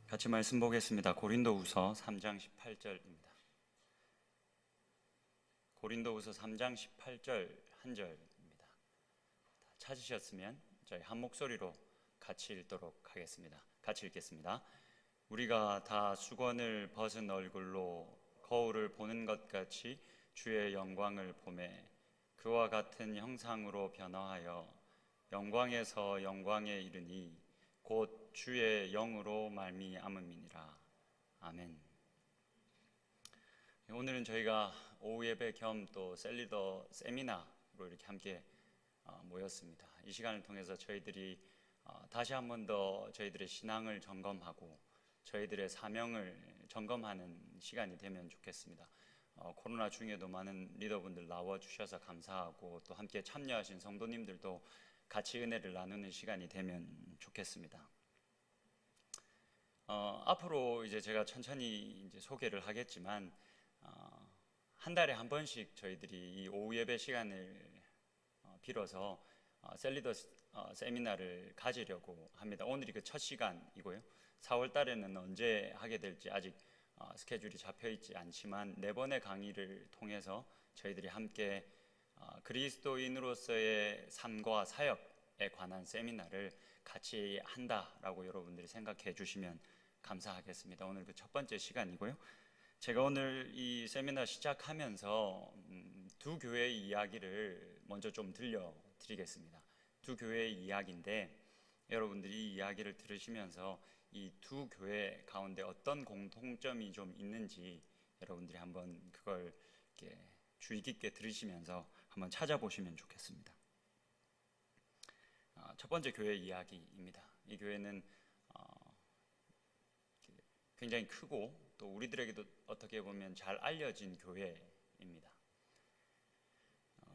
같이 말씀 보겠습니다. 고린도후서 3장 18절입니다. 고린도후서 3장 18절 한 절입니다. 찾으셨으면 저희 한 목소리로 같이 읽도록 하겠습니다. 같이 읽겠습니다. 우리가 다 수건을 벗은 얼굴로 거울을 보는 것 같이 주의 영광을 보매 그와 같은 형상으로 변화하여 영광에서 영광에 이르니 곧 주의 영으로 말미암음이니라. 아멘. 오늘은 저희가 오후 예배 겸 또 셀리더 세미나로 이렇게 함께 모였습니다. 이 시간을 통해서 저희들이 다시 한 번 더 저희들의 신앙을 점검하고 저희들의 사명을 점검하는 시간이 되면 좋겠습니다. 코로나 중에도 많은 리더분들 나와주셔서 감사하고 또 함께 참여하신 성도님들도 같이 은혜를 나누는 시간이 되면 좋겠습니다. 앞으로 이제 제가 천천히 이제 소개를 하겠지만 한 달에 한 번씩 저희들이 이 오후 예배 시간을 빌어서 셀리더 세미나를 가지려고 합니다. 오늘이 그 첫 시간이고요. 4월 달에는 언제 하게 될지 아직 스케줄이 잡혀 있지 않지만 네 번의 강의를 통해서 저희들이 함께 그리스도인으로서의 삶과 사역에 관한 세미나를 같이 한다라고 여러분들이 생각해 주시면 감사하겠습니다. 오늘 그 첫 번째 시간이고요. 제가 오늘 이 세미나 시작하면서 두 교회의 이야기를 먼저 좀 들려드리겠습니다. 두 교회의 이야기인데 여러분들이 이 이야기를 들으시면서 이 두 교회 가운데 어떤 공통점이 좀 있는지 여러분들이 한번 그걸 이렇게 주의 깊게 들으시면서 한번 찾아보시면 좋겠습니다. 첫 번째 교회 이야기입니다. 이 교회는 굉장히 크고 또 우리들에게도 어떻게 보면 잘 알려진 교회입니다.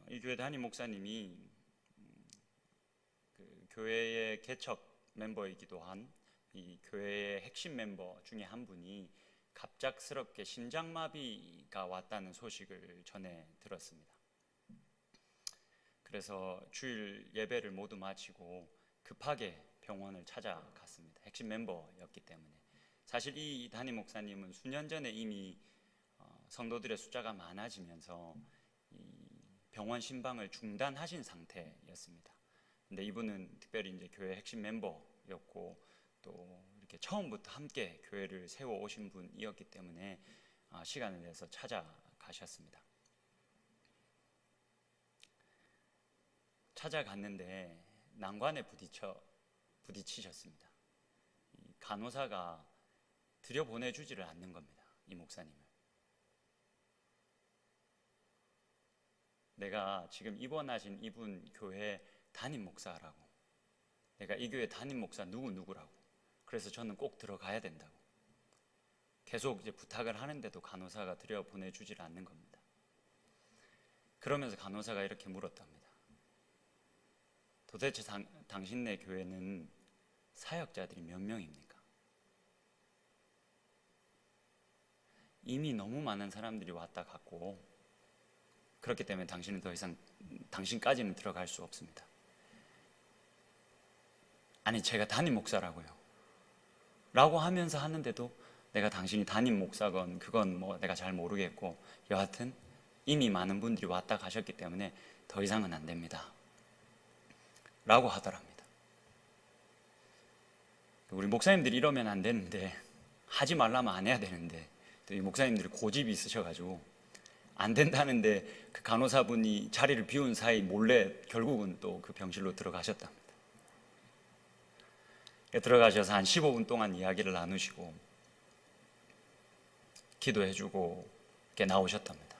이 교회 담임 목사님이 그 교회의 개척 멤버이기도 한 이 교회의 핵심 멤버 중에 한 분이 갑작스럽게 심장마비가 왔다는 소식을 전해 들었습니다. 그래서 주일 예배를 모두 마치고 급하게 병원을 찾아갔습니다. 핵심 멤버였기 때문에. 사실 이 담임 목사님은 수년 전에 이미 성도들의 숫자가 많아지면서 이 병원 신방을 중단하신 상태였습니다. 근데 이분은 특별히 이제 교회 핵심 멤버였고 또 이렇게 처음부터 함께 교회를 세워 오신 분이었기 때문에 시간을 내서 찾아가셨습니다. 찾아갔는데 난관에 부딪히셨습니다. 이 간호사가 들여보내주지를 않는 겁니다. 이 목사님을. 내가 지금 입원하신 이분 교회 담임 목사라고. 내가 이 교회 담임 목사 누구라고. 그래서 저는 꼭 들어가야 된다고. 계속 이제 부탁을 하는데도 간호사가 들여보내주지를 않는 겁니다. 그러면서 간호사가 이렇게 물었답니다. 도대체 당신네 교회는 사역자들이 몇 명입니까? 이미 너무 많은 사람들이 왔다 갔고 그렇기 때문에 당신은 더 이상 당신까지는 들어갈 수 없습니다. 아니 제가 담임 목사라고요 라고 하면서 하는데도 내가 당신이 담임 목사건 그건 뭐 내가 잘 모르겠고 여하튼 이미 많은 분들이 왔다 가셨기 때문에 더 이상은 안 됩니다 라고 하더랍니다. 우리 목사님들이 이러면 안 되는데 하지 말라면 안 해야 되는데 또 이 목사님들이 고집이 있으셔가지고 안 된다는데 그 간호사분이 자리를 비운 사이 몰래 결국은 또 그 병실로 들어가셨답니다. 들어가셔서 한 15분 동안 이야기를 나누시고 기도해주고 이렇게 나오셨답니다.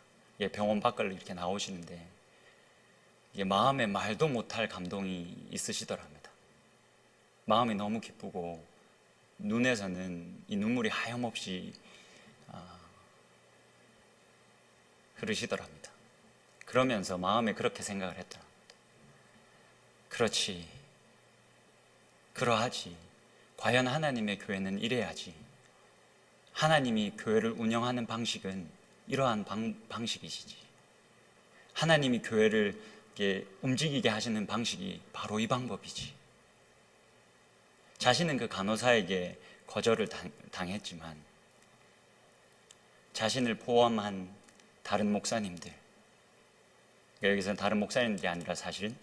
병원 밖을 이렇게 나오시는데 마음에 말도 못할 감동이 있으시더랍니다. 마음이 너무 기쁘고 눈에서는 이 눈물이 하염없이 흐르시더랍니다. 그러면서 마음에 그렇게 생각을 했더랍니다. 그렇지, 그러하지. 과연 하나님의 교회는 이래야지. 하나님이 교회를 운영하는 방식은 이러한 방식이시지. 하나님이 교회를 움직이게 하시는 방식이 바로 이 방법이지. 자신은 그 간호사에게 거절을 당했지만 자신을 포함한 다른 목사님들, 여기서는 다른 목사님들이 아니라 사실은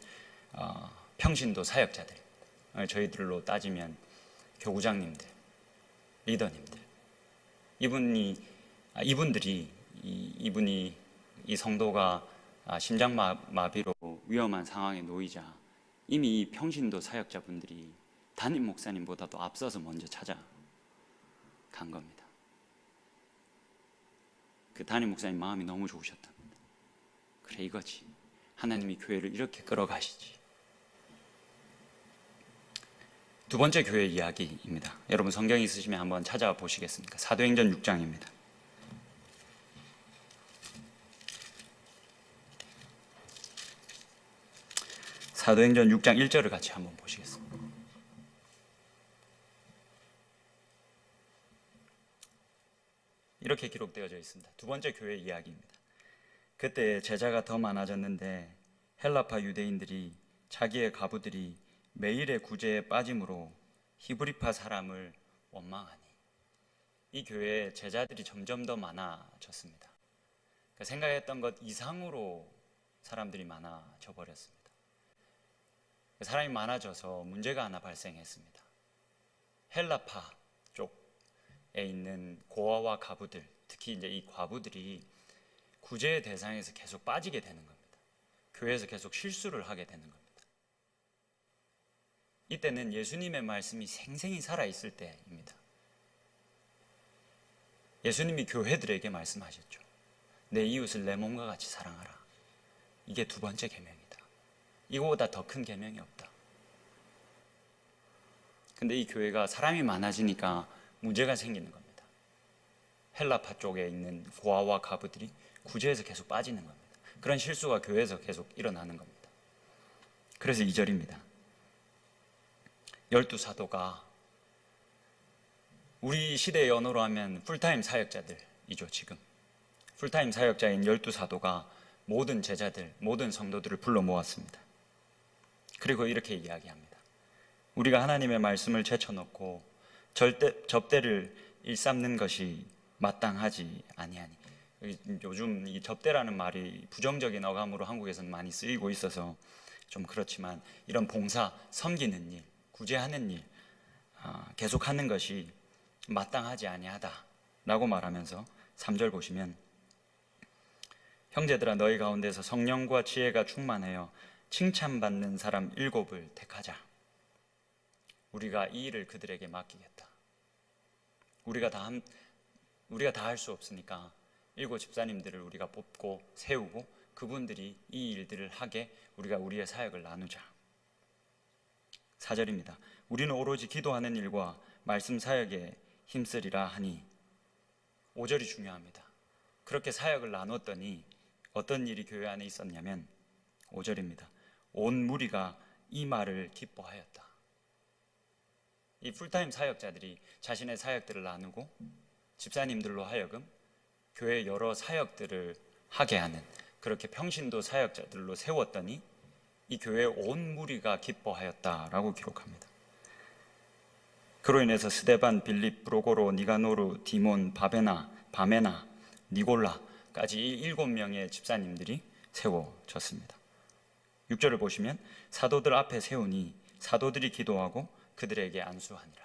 평신도 사역자들, 저희들로 따지면 교구장님들, 리더님들, 이분이 이 성도가 심장마비로 위험한 상황에 놓이자 이미 이 평신도 사역자분들이 담임 목사님보다도 앞서서 먼저 찾아간 겁니다. 그 담임 목사님 마음이 너무 좋으셨답니다. 그래, 이거지. 하나님이 교회를 이렇게 끌어가시지. 두 번째 교회 이야기입니다. 여러분 성경 있으시면 한번 찾아보시겠습니까? 사도행전 6장입니다. 사도행전 6장 1절을 같이 한번 보시겠습니다. 이렇게 기록되어져 있습니다. 두 번째 교회 이야기입니다. 그때 제자가 더 많아졌는데 헬라파 유대인들이 자기의 가부들이 매일의 구제에 빠짐으로 히브리파 사람을 원망하니, 이 교회에 제자들이 점점 더 많아졌습니다. 그러니까 생각했던 것 이상으로 사람들이 많아져 버렸습니다. 사람이 많아져서 문제가 하나 발생했습니다. 헬라파 쪽에 있는 고아와 가부들, 특히 이제 이 과부들이 구제의 대상에서 계속 빠지게 되는 겁니다. 교회에서 계속 실수를 하게 되는 겁니다. 이때는 예수님의 말씀이 생생히 살아있을 때입니다. 예수님이 교회들에게 말씀하셨죠. 내 이웃을 내 몸과 같이 사랑하라. 이게 두 번째 계명이다. 이거보다 더 큰 계명이 없다. 근데 이 교회가 사람이 많아지니까 문제가 생기는 겁니다. 헬라파 쪽에 있는 고아와 가부들이 구제에서 계속 빠지는 겁니다. 그런 실수가 교회에서 계속 일어나는 겁니다. 그래서 2절입니다. 12사도가 우리 시대의 언어로 하면 풀타임 사역자들이죠. 지금 풀타임 사역자인 12사도가 모든 제자들, 모든 성도들을 불러 모았습니다. 그리고 이렇게 이야기합니다. 우리가 하나님의 말씀을 제쳐놓고 접대를 일삼는 것이 마땅하지 아니하니. 요즘 이 접대라는 말이 부정적인 어감으로 한국에서는 많이 쓰이고 있어서 좀 그렇지만, 이런 봉사, 섬기는 일, 구제하는 일 계속하는 것이 마땅하지 아니하다라고 말하면서 3절 보시면, 형제들아 너희 가운데서 성령과 지혜가 충만하여 칭찬받는 사람 7을 택하자. 우리가 이 일을 그들에게 맡기겠다. 우리가 다 할 수 없으니까 7 집사님들을 우리가 뽑고 세우고 그분들이 이 일들을 하게 우리가 우리의 사역을 나누자. 4절입니다. 우리는 오로지 기도하는 일과 말씀 사역에 힘쓰리라 하니. 5절이 중요합니다. 그렇게 사역을 나눴더니 어떤 일이 교회 안에 있었냐면 5절입니다. 온 무리가 이 말을 기뻐하였다. 이 풀타임 사역자들이 자신의 사역들을 나누고 집사님들로 하여금 교회 여러 사역들을 하게 하는, 그렇게 평신도 사역자들로 세웠더니 이 교회의 온 무리가 기뻐하였다라고 기록합니다. 그로 인해서 스데반, 빌립, 프로고로, 니가노르, 디몬, 바메나, 니골라까지 7명의 집사님들이 세워졌습니다. 6절을 보시면 사도들 앞에 세우니 사도들이 기도하고 그들에게 안수하니라.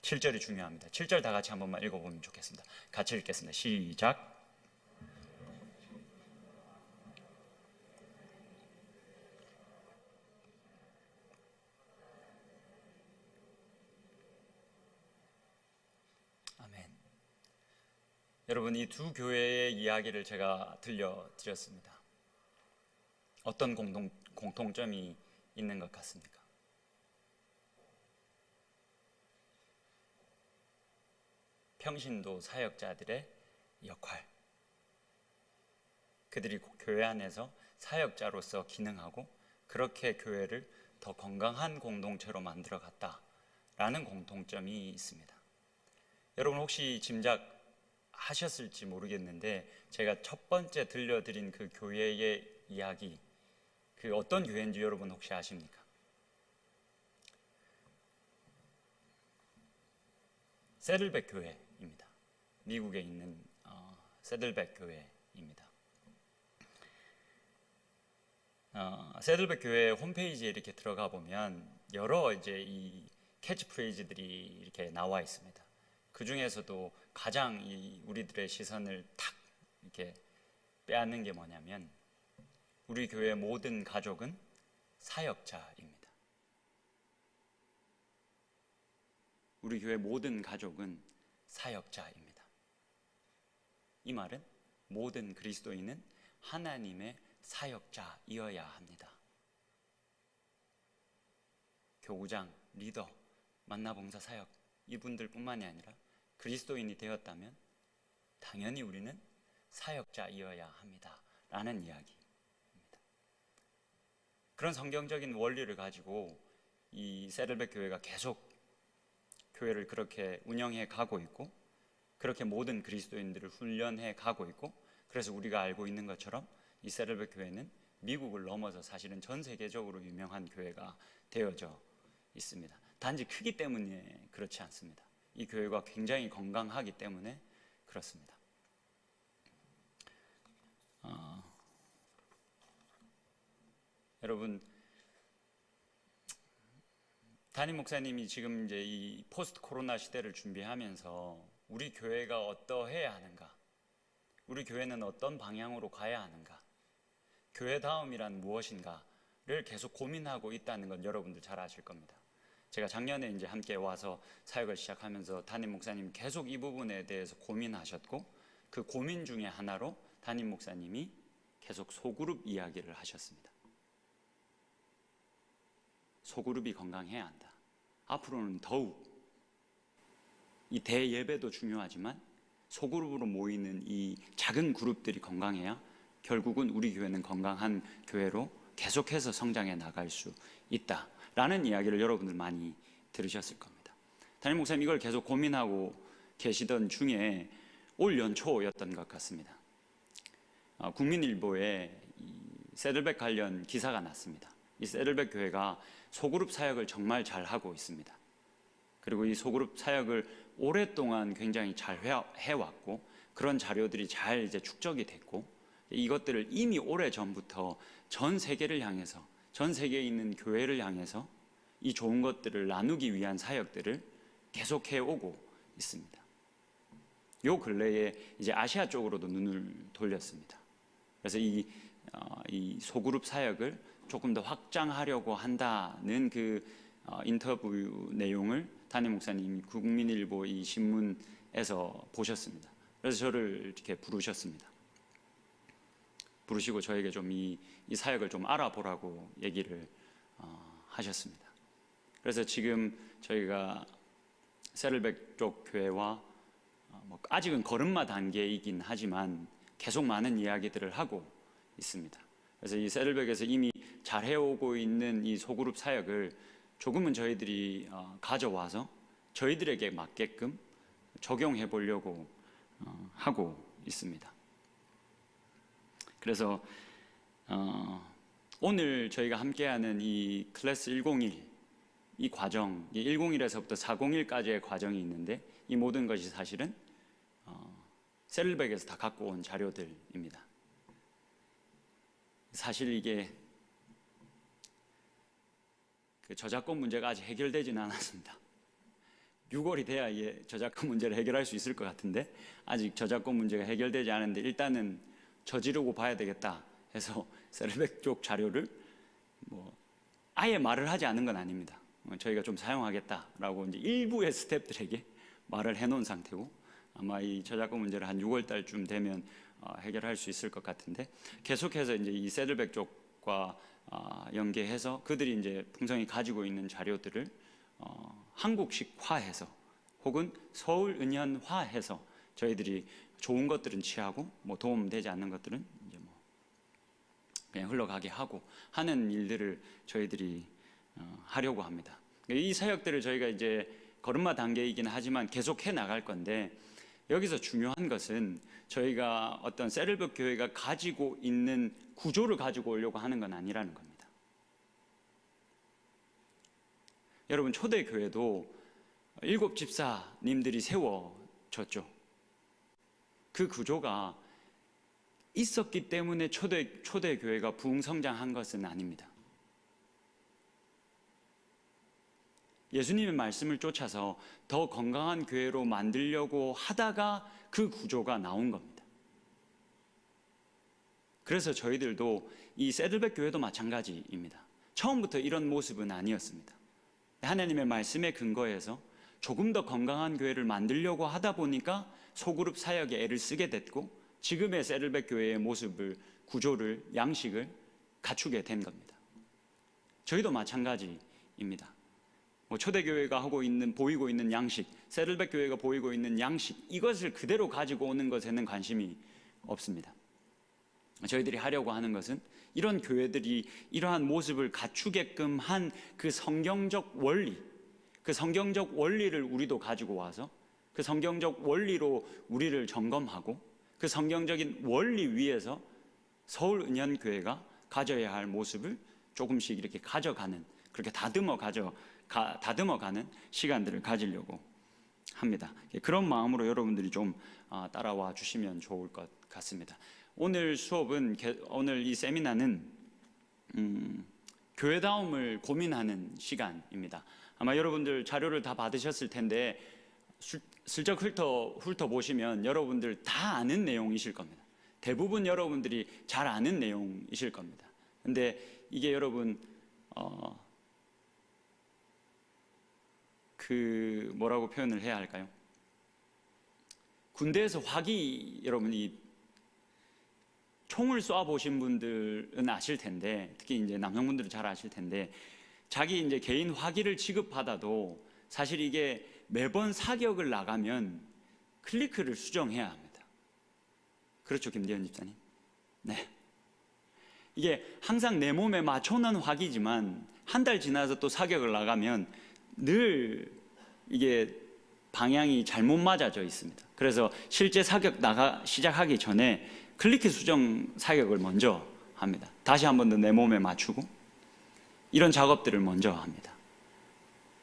7절이 중요합니다. 7절 다 같이 한 번만 읽어보면 좋겠습니다. 같이 읽겠습니다. 시작. 아멘. 여러분, 이 두 교회의 이야기를 제가 들려드렸습니다. 어떤 공통점이 있는 것 같습니까? 평신도 사역자들의 역할, 그들이 교회 안에서 사역자로서 기능하고 그렇게 교회를 더 건강한 공동체로 만들어갔다라는 공통점이 있습니다. 여러분 혹시 짐작하셨을지 모르겠는데, 제가 첫 번째 들려드린 그 교회의 이야기, 그 어떤 교회인지 여러분 혹시 아십니까? 세들백 교회입니다. 미국에 있는 세들백 교회입니다. 세들백 교회 홈페이지에 이렇게 들어가 보면 여러 이제 이 캐치프레이즈들이 이렇게 나와 있습니다. 그 중에서도 가장 우리들의 시선을 탁 이렇게 빼앗는 게 뭐냐면 우리 교회 모든 가족은 사역자입니다. 우리 교회 모든 가족은 사역자입니다. 이 말은 모든 그리스도인은 하나님의 사역자이어야 합니다. 교구장, 리더, 만나봉사 사역 이분들뿐만이 아니라 그리스도인이 되었다면 당연히 우리는 사역자이어야 합니다. 라는 이야기입니다. 그런 성경적인 원리를 가지고 이 세들백 교회가 계속 교회를 그렇게 운영해 가고 있고 그렇게 모든 그리스도인들을 훈련해 가고 있고 그래서 우리가 알고 있는 것처럼 이 세들백 교회는 미국을 넘어서 사실은 전 세계적으로 유명한 교회가 되어져 있습니다. 단지 크기 때문에 그렇지 않습니다. 이 교회가 굉장히 건강하기 때문에 그렇습니다. 여러분, 담임 목사님이 지금 이제 이 포스트 코로나 시대를 준비하면서 우리 교회가 어떠해야 하는가, 우리 교회는 어떤 방향으로 가야 하는가, 교회다움이란 무엇인가를 계속 고민하고 있다는 건 여러분들 잘 아실 겁니다. 제가 작년에 이제 함께 와서 사역을 시작하면서 담임 목사님 계속 이 부분에 대해서 고민하셨고 그 고민 중에 하나로 담임 목사님이 계속 소그룹 이야기를 하셨습니다. 소그룹이 건강해야 한다. 앞으로는 더욱 이 대예배도 중요하지만 소그룹으로 모이는 이 작은 그룹들이 건강해야 결국은 우리 교회는 건강한 교회로 계속해서 성장해 나갈 수 있다라는 이야기를 여러분들 많이 들으셨을 겁니다. 담임 목사님 이걸 계속 고민하고 계시던 중에 올 연초였던 것 같습니다. 국민일보에 세들백 관련 기사가 났습니다. 이 세들백 교회가 소그룹 사역을 정말 잘 하고 있습니다. 그리고 이 소그룹 사역을 오랫동안 굉장히 잘 해왔고 그런 자료들이 잘 이제 축적이 됐고 이것들을 이미 오래 전부터 전 세계를 향해서 전 세계에 있는 교회를 향해서 이 좋은 것들을 나누기 위한 사역들을 계속해 오고 있습니다. 요 근래에 이제 아시아 쪽으로도 눈을 돌렸습니다. 그래서 이 소그룹 사역을 조금 더 확장하려고 한다는 그 인터뷰 내용을 담임 목사님이 국민일보 이 신문에서 보셨습니다. 그래서 저를 이렇게 부르셨습니다. 부르시고 저에게 좀 이 사역을 좀 알아보라고 얘기를 하셨습니다. 그래서 지금 저희가 세들백 쪽 교회와 아직은 걸음마 단계이긴 하지만 계속 많은 이야기들을 하고 있습니다. 그래서 이 세들백에서 이미 잘 해오고 있는 이 소그룹 사역을 조금은 저희들이 가져와서 저희들에게 맞게끔 적용해 보려고 하고 있습니다. 그래서 오늘 저희가 함께하는 이 클래스 101 이 과정, 101에서부터 401까지의 과정이 있는데 이 모든 것이 사실은 세들백에서 다 갖고 온 자료들입니다. 사실 이게 그 저작권 문제가 아직 해결되지는 않았습니다. 6월이 돼야 이게 저작권 문제를 해결할 수 있을 것 같은데 아직 저작권 문제가 해결되지 않은데 일단은 저지르고 봐야 되겠다 해서 세들백 쪽 자료를 아예 말을 하지 않은 건 아닙니다. 저희가 좀 사용하겠다라고 이제 일부의 스태프들에게 말을 해놓은 상태고 아마 이 저작권 문제를 한 6월 달쯤 되면 해결할 수 있을 것 같은데 계속해서 이제 이 세들백 쪽과 연계해서 그들이 이제 풍성히 가지고 있는 자료들을 한국식화해서 혹은 서울은연화해서 저희들이 좋은 것들은 취하고 도움되지 않는 것들은 이제 그냥 흘러가게 하고 하는 일들을 저희들이 하려고 합니다. 이 사역들을 저희가 이제 걸음마 단계이긴 하지만 계속해 나갈 건데 여기서 중요한 것은 저희가 어떤 세들백 교회가 가지고 있는 구조를 가지고 오려고 하는 건 아니라는 겁니다. 여러분 초대교회도 7 집사님들이 세워졌죠. 그 구조가 있었기 때문에 초대교회가 부흥성장한 것은 아닙니다. 예수님의 말씀을 쫓아서 더 건강한 교회로 만들려고 하다가 그 구조가 나온 겁니다. 그래서 저희들도 이 새들백 교회도 마찬가지입니다. 처음부터 이런 모습은 아니었습니다. 하나님의 말씀에 근거해서 조금 더 건강한 교회를 만들려고 하다 보니까 소그룹 사역에 애를 쓰게 됐고, 지금의 새들백 교회의 모습을, 구조를, 양식을 갖추게 된 겁니다. 저희도 마찬가지입니다. 초대교회가 보이고 있는 양식, 새들백 교회가 보이고 있는 양식, 이것을 그대로 가지고 오는 것에는 관심이 없습니다. 저희들이 하려고 하는 것은 이런 교회들이 이러한 모습을 갖추게끔 한 그 성경적 원리, 그 성경적 원리를 우리도 가지고 와서 그 성경적 원리로 우리를 점검하고 그 성경적인 원리 위에서 서울은현교회가 가져야 할 모습을 조금씩 이렇게 가져가는, 그렇게 다듬어가는 시간들을 가지려고 합니다. 그런 마음으로 여러분들이 좀 따라와 주시면 좋을 것 같습니다. 오늘 수업은, 오늘 이 세미나는 교회다움을 고민하는 시간입니다. 아마 여러분들 자료를 다 받으셨을 텐데 슬쩍 훑어보시면 여러분들 다 아는 내용이실 겁니다. 대부분 여러분들이 잘 아는 내용이실 겁니다. 근데 이게 여러분 뭐라고 표현을 해야 할까요? 군대에서 여러분이 총을 쏴보신 분들은 아실 텐데, 특히 이제 남성분들은 잘 아실 텐데, 자기 이제 개인 화기를 지급받아도 사실 이게 매번 사격을 나가면 클리크를 수정해야 합니다. 그렇죠, 김대현 집사님? 네. 이게 항상 내 몸에 맞춰놓은 화기지만 한 달 지나서 또 사격을 나가면 늘 이게 방향이 잘못 맞아져 있습니다. 그래서 실제 사격 시작하기 전에 클리크 수정 사격을 먼저 합니다. 다시 한 번 더 내 몸에 맞추고 이런 작업들을 먼저 합니다.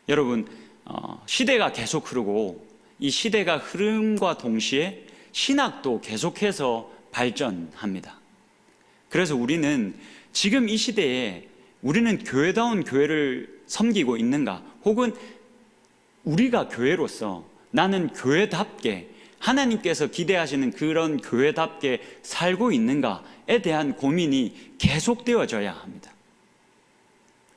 여러분, 시대가 계속 흐르고 이 시대가 흐름과 동시에 신학도 계속해서 발전합니다. 그래서 우리는 지금 이 시대에 우리는 교회다운 교회를 섬기고 있는가, 혹은 우리가 교회로서 나는 교회답게, 하나님께서 기대하시는 그런 교회답게 살고 있는가에 대한 고민이 계속되어져야 합니다.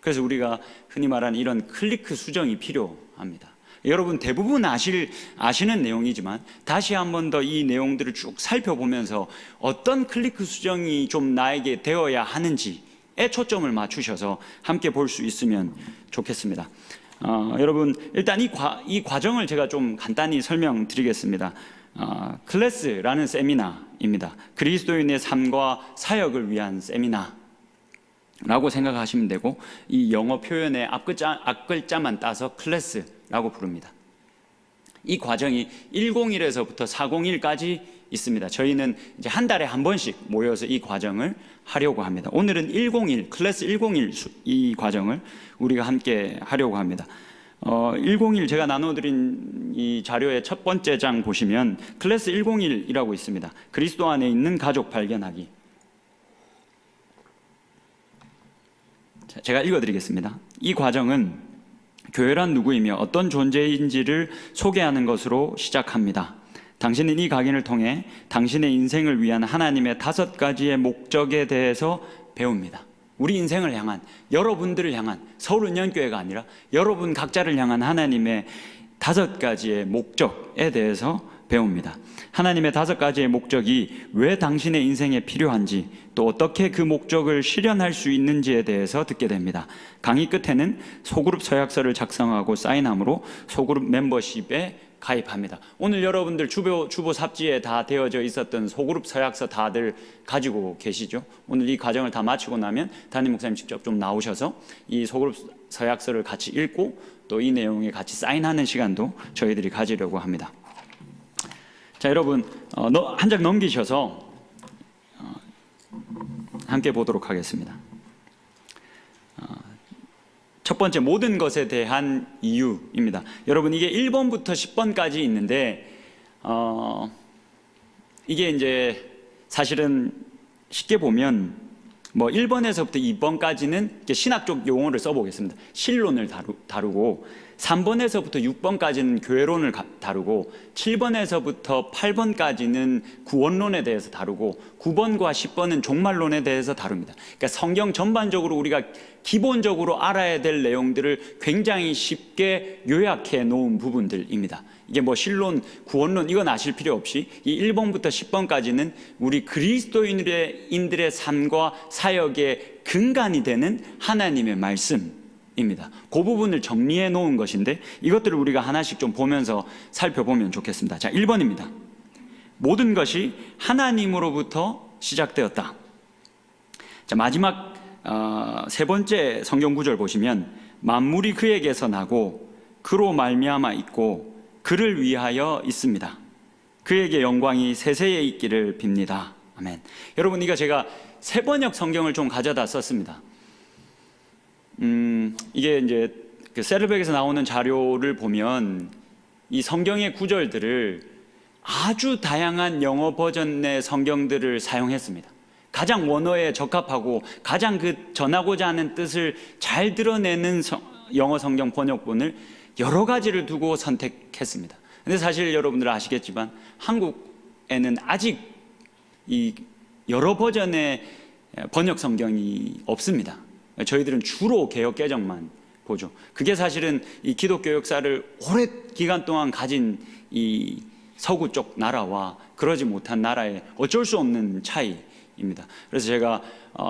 그래서 우리가 흔히 말하는 이런 클리크 수정이 필요합니다. 여러분 대부분 아시는 내용이지만 다시 한 번 더 이 내용들을 쭉 살펴보면서 어떤 클리크 수정이 좀 나에게 되어야 하는지에 초점을 맞추셔서 함께 볼 수 있으면 좋겠습니다. 여러분 일단 이 과정을 제가 좀 간단히 설명드리겠습니다. 클래스라는 세미나입니다. 그리스도인의 삶과 사역을 위한 세미나라고 생각하시면 되고, 이 영어 표현의 앞글자만 따서 클래스라고 부릅니다. 이 과정이 101에서부터 401까지 있습니다. 저희는 이제 한 달에 한 번씩 모여서 이 과정을 하려고 합니다. 오늘은 101, 클래스 101 이 과정을 우리가 함께 하려고 합니다. 101 제가 나눠드린 이 자료의 첫 번째 장 보시면 클래스 101이라고 있습니다. 그리스도 안에 있는 가족 발견하기. 제가 읽어드리겠습니다. 이 과정은 교회란 누구이며 어떤 존재인지를 소개하는 것으로 시작합니다. 당신은 이 강의를 통해 당신의 인생을 위한 하나님의 5가지의 목적에 대해서 배웁니다. 우리 인생을 향한, 여러분들을 향한, 서울은현교회가 아니라 여러분 각자를 향한 하나님의 5가지의 목적에 대해서 배웁니다. 하나님의 5가지의 목적이 왜 당신의 인생에 필요한지, 또 어떻게 그 목적을 실현할 수 있는지에 대해서 듣게 됩니다. 강의 끝에는 소그룹 서약서를 작성하고 사인함으로 소그룹 멤버십에 가입합니다. 오늘 여러분들 주보 삽지에 다 되어져 있었던 소그룹 서약서 다들 가지고 계시죠? 오늘 이 과정을 다 마치고 나면 담임 목사님 직접 좀 나오셔서 이 소그룹 서약서를 같이 읽고 또 이 내용에 같이 사인하는 시간도 저희들이 가지려고 합니다. 자, 여러분 한 장 넘기셔서 함께 보도록 하겠습니다. 첫 번째, 모든 것에 대한 이유입니다. 여러분, 이게 1번부터 10번까지 있는데 이게 이제 사실은 쉽게 보면 1번에서부터 2번까지는 신학적 용어를 써보겠습니다. 신론을 다루고 3번에서부터 6번까지는 교회론을 다루고 7번에서부터 8번까지는 구원론에 대해서 다루고 9번과 10번은 종말론에 대해서 다룹니다. 그러니까 성경 전반적으로 우리가 기본적으로 알아야 될 내용들을 굉장히 쉽게 요약해 놓은 부분들입니다. 이게 신론, 구원론 이건 아실 필요 없이 이 1번부터 10번까지는 우리 그리스도인들의 삶과 사역의 근간이 되는 하나님의 말씀입니다. 그 부분을 정리해 놓은 것인데 이것들을 우리가 하나씩 좀 보면서 살펴보면 좋겠습니다. 자, 1번입니다. 모든 것이 하나님으로부터 시작되었다. 자, 마지막 세 번째 성경 구절 보시면 만물이 그에게서 나고 그로 말미암아 있고 그를 위하여 있습니다. 그에게 영광이 세세에 있기를 빕니다. 아멘. 여러분, 이거 제가 세번역 성경을 좀 가져다 썼습니다. 이게 이제 그 셀백에서 나오는 자료를 보면 이 성경의 구절들을 아주 다양한 영어 버전의 성경들을 사용했습니다. 가장 원어에 적합하고 가장 그 전하고자 하는 뜻을 잘 드러내는 영어 성경 번역본을 여러 가지를 두고 선택했습니다. 근데 사실 여러분들 아시겠지만 한국에는 아직 이 여러 버전의 번역 성경이 없습니다. 저희들은 주로 개역 개정만 보죠. 그게 사실은 이 기독교 역사를 오래 기간 동안 가진 이 서구 쪽 나라와 그러지 못한 나라의 어쩔 수 없는 차이입니다. 그래서 제가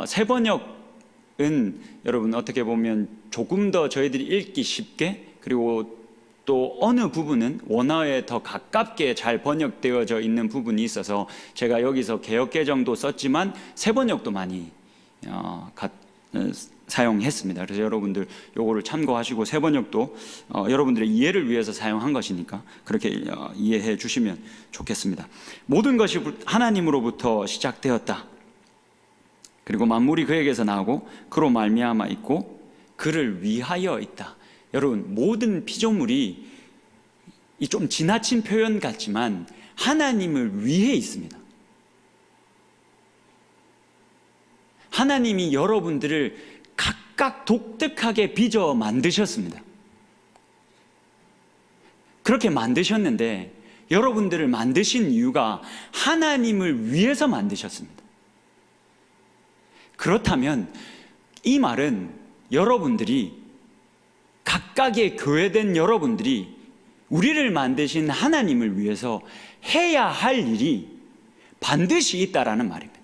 새 번역은 여러분 어떻게 보면 조금 더 저희들이 읽기 쉽게, 그리고 또 어느 부분은 원어에 더 가깝게 잘 번역되어져 있는 부분이 있어서 제가 여기서 개역 개정도 썼지만 새 번역도 많이 사용했습니다. 그래서 여러분들 요거를 참고하시고 새 번역도 여러분들의 이해를 위해서 사용한 것이니까 그렇게 이해해 주시면 좋겠습니다. 모든 것이 하나님으로부터 시작되었다. 그리고 만물이 그에게서 나오고 그로 말미암아 있고 그를 위하여 있다. 여러분, 모든 피조물이 좀 지나친 표현 같지만 하나님을 위해 있습니다. 하나님이 여러분들을 각각 독특하게 빚어 만드셨습니다. 그렇게 만드셨는데 여러분들을 만드신 이유가 하나님을 위해서 만드셨습니다. 그렇다면 이 말은 여러분들이 각각의 교회된 여러분들이 우리를 만드신 하나님을 위해서 해야 할 일이 반드시 있다라는 말입니다.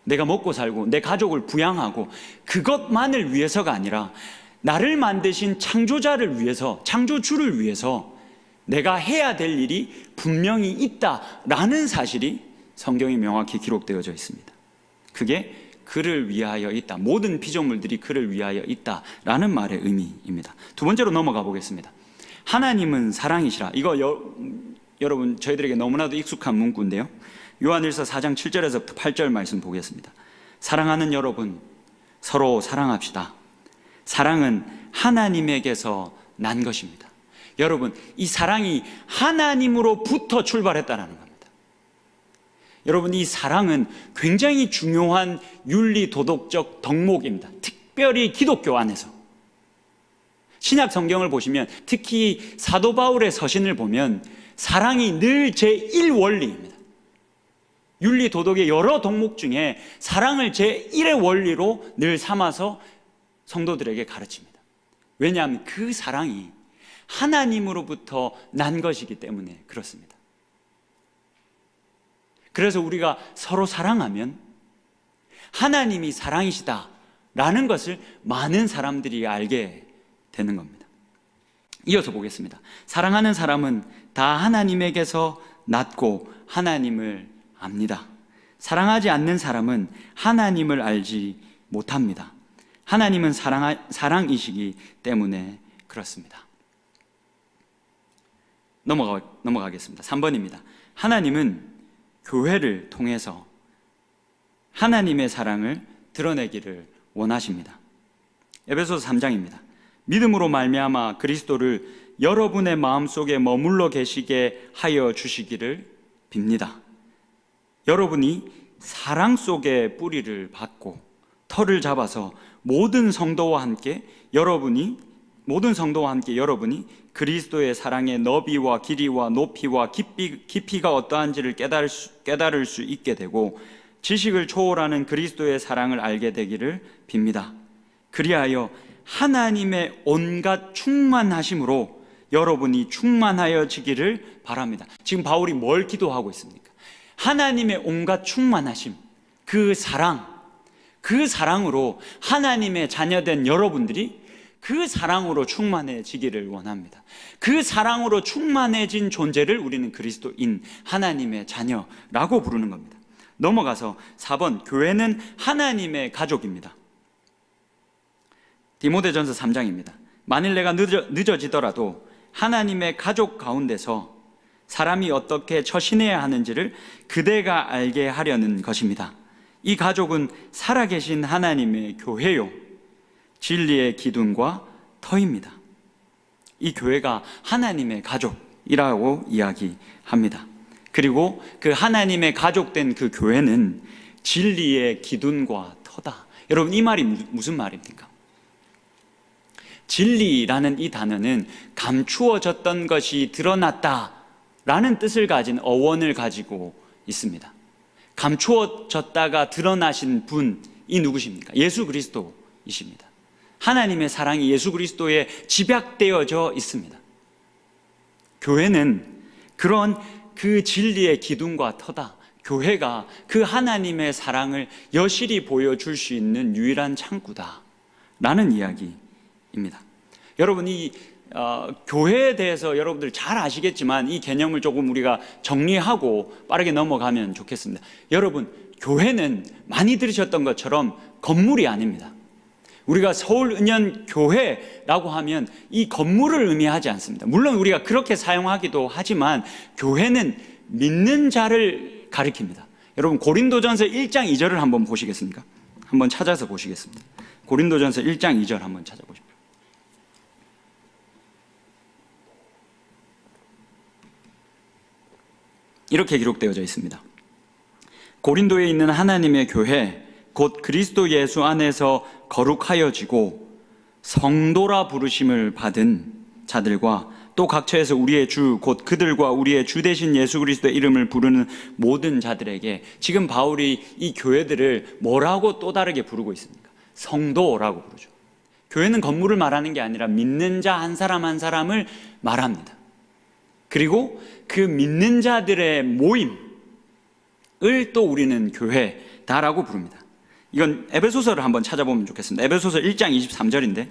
내가 먹고 살고 내 가족을 부양하고 그것만을 위해서가 아니라 나를 만드신 창조자를 위해서, 창조주를 위해서 내가 해야 될 일이 분명히 있다라는 사실이 성경에 명확히 기록되어져 있습니다. 그게 그를 위하여 있다. 모든 피조물들이 그를 위하여 있다라는 말의 의미입니다. 두 번째로 넘어가 보겠습니다. 하나님은 사랑이시라. 이거 여러분 저희들에게 너무나도 익숙한 문구인데요. 요한일서 4장 7절에서부터 8절 말씀 보겠습니다. 사랑하는 여러분, 서로 사랑합시다. 사랑은 하나님에게서 난 것입니다. 여러분, 이 사랑이 하나님으로부터 출발했다는 겁니다. 여러분, 이 사랑은 굉장히 중요한 윤리 도덕적 덕목입니다. 특별히 기독교 안에서. 신약 성경을 보시면 특히 사도 바울의 서신을 보면 사랑이 늘 제1원리입니다. 윤리 도덕의 여러 덕목 중에 사랑을 제1의 원리로 늘 삼아서 성도들에게 가르칩니다. 왜냐하면 그 사랑이 하나님으로부터 난 것이기 때문에 그렇습니다. 그래서 우리가 서로 사랑하면 하나님이 사랑이시다라는 것을 많은 사람들이 알게 되는 겁니다. 이어서 보겠습니다. 사랑하는 사람은 다 하나님에게서 낳고 하나님을 압니다. 사랑하지 않는 사람은 하나님을 알지 못합니다. 하나님은 사랑이시기 때문에 그렇습니다. 넘어가겠습니다. 3번입니다. 하나님은 교회를 통해서 하나님의 사랑을 드러내기를 원하십니다. 에베소서 3장입니다. 믿음으로 말미암아 그리스도를 여러분의 마음속에 머물러 계시게 하여 주시기를 빕니다. 여러분이 사랑 속에 뿌리를 받고 터를 잡아서 모든 성도와 함께 여러분이 그리스도의 사랑의 너비와 길이와 높이와 깊이가 어떠한지를 깨달을 수 있게 되고 지식을 초월하는 그리스도의 사랑을 알게 되기를 빕니다. 그리하여 하나님의 온갖 충만하심으로 여러분이 충만하여지기를 바랍니다. 지금 바울이 뭘 기도하고 있습니까? 하나님의 온갖 충만하심, 그 사랑으로 하나님의 자녀된 여러분들이 그 사랑으로 충만해지기를 원합니다. 그 사랑으로 충만해진 존재를 우리는 그리스도인 하나님의 자녀라고 부르는 겁니다. 넘어가서 4번, 교회는 하나님의 가족입니다. 디모데전서 3장입니다. 만일 내가 늦어지더라도 하나님의 가족 가운데서 사람이 어떻게 처신해야 하는지를 그대가 알게 하려는 것입니다. 이 가족은 살아계신 하나님의 교회요, 진리의 기둥과 터입니다. 이 교회가 하나님의 가족이라고 이야기합니다. 그리고 그 하나님의 가족된 그 교회는 진리의 기둥과 터다. 여러분, 이 말이 무슨 말입니까? 진리라는 이 단어는 감추어졌던 것이 드러났다라는 뜻을 가진 어원을 가지고 있습니다. 감추어졌다가 드러나신 분이 누구십니까? 예수 그리스도이십니다. 하나님의 사랑이 예수 그리스도에 집약되어져 있습니다. 교회는 그런 그 진리의 기둥과 터다. 교회가 그 하나님의 사랑을 여실히 보여줄 수 있는 유일한 창구다 라는 이야기입니다. 여러분, 이 교회에 대해서 여러분들 잘 아시겠지만 이 개념을 조금 우리가 정리하고 빠르게 넘어가면 좋겠습니다. 여러분, 교회는 많이 들으셨던 것처럼 건물이 아닙니다. 우리가 서울은연교회라고 하면 이 건물을 의미하지 않습니다. 물론 우리가 그렇게 사용하기도 하지만 교회는 믿는 자를 가리킵니다. 여러분, 고린도전서 1장 2절을 한번 보시겠습니까? 한번 찾아서 보시겠습니다. 고린도전서 1장 2절 한번 찾아보십시오. 이렇게 기록되어져 있습니다. 고린도에 있는 하나님의 교회 곧 그리스도 예수 안에서 거룩하여지고 성도라 부르심을 받은 자들과 또 각처에서 우리의 주 곧 그들과 우리의 주 되신 예수 그리스도의 이름을 부르는 모든 자들에게, 지금 바울이 이 교회들을 뭐라고 또 다르게 부르고 있습니까? 성도라고 부르죠. 교회는 건물을 말하는 게 아니라 믿는 자 한 사람 한 사람을 말합니다. 그리고 그 믿는 자들의 모임을 또 우리는 교회다라고 부릅니다. 이건 에베소서를 한번 찾아보면 좋겠습니다. 에베소서 1장 23절인데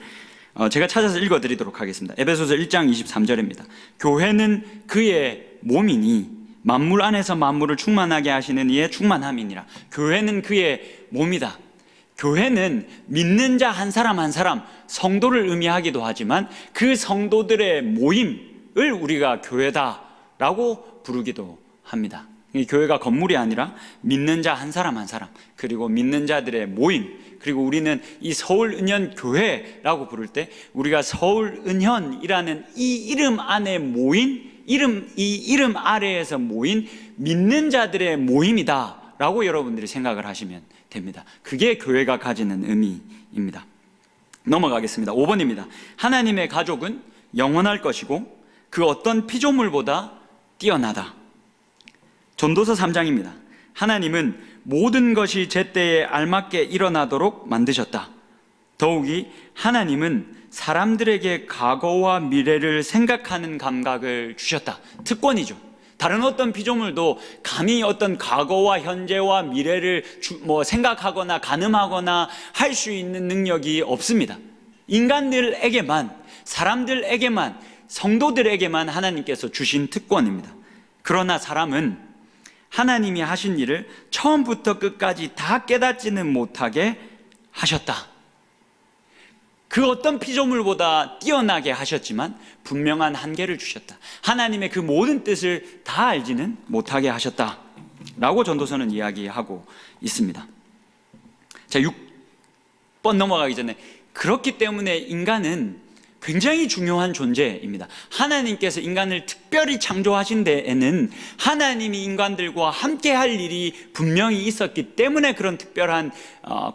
제가 찾아서 읽어드리도록 하겠습니다. 에베소서 1장 23절입니다. 교회는 그의 몸이니 만물 안에서 만물을 충만하게 하시는 이의 충만함이니라. 교회는 그의 몸이다. 교회는 믿는 자 한 사람 한 사람, 성도를 의미하기도 하지만 그 성도들의 모임을 우리가 교회다라고 부르기도 합니다. 이 교회가 건물이 아니라 믿는 자 한 사람 한 사람, 그리고 믿는 자들의 모임, 그리고 우리는 이 서울은연교회라고 부를 때 우리가 서울은연이라는 이 이름 안에 모인 이 이름 아래에서 모인 믿는 자들의 모임이다 라고 여러분들이 생각을 하시면 됩니다. 그게 교회가 가지는 의미입니다. 넘어가겠습니다. 5번입니다. 하나님의 가족은 영원할 것이고 그 어떤 피조물보다 뛰어나다. 전도서 3장입니다. 하나님은 모든 것이 제때에 알맞게 일어나도록 만드셨다. 더욱이 하나님은 사람들에게 과거와 미래를 생각하는 감각을 주셨다. 특권이죠. 다른 어떤 피조물도 감히 어떤 과거와 현재와 미래를 생각하거나 가늠하거나 할 수 있는 능력이 없습니다. 인간들에게만, 사람들에게만, 성도들에게만 하나님께서 주신 특권입니다. 그러나 사람은 하나님이 하신 일을 처음부터 끝까지 다 깨닫지는 못하게 하셨다. 그 어떤 피조물보다 뛰어나게 하셨지만 분명한 한계를 주셨다. 하나님의 그 모든 뜻을 다 알지는 못하게 하셨다 라고 전도서는 이야기하고 있습니다. 자, 6번 넘어가기 전에 그렇기 때문에 인간은 굉장히 중요한 존재입니다. 하나님께서 인간을 특별히 창조하신 데에는 하나님이 인간들과 함께 할 일이 분명히 있었기 때문에 그런 특별한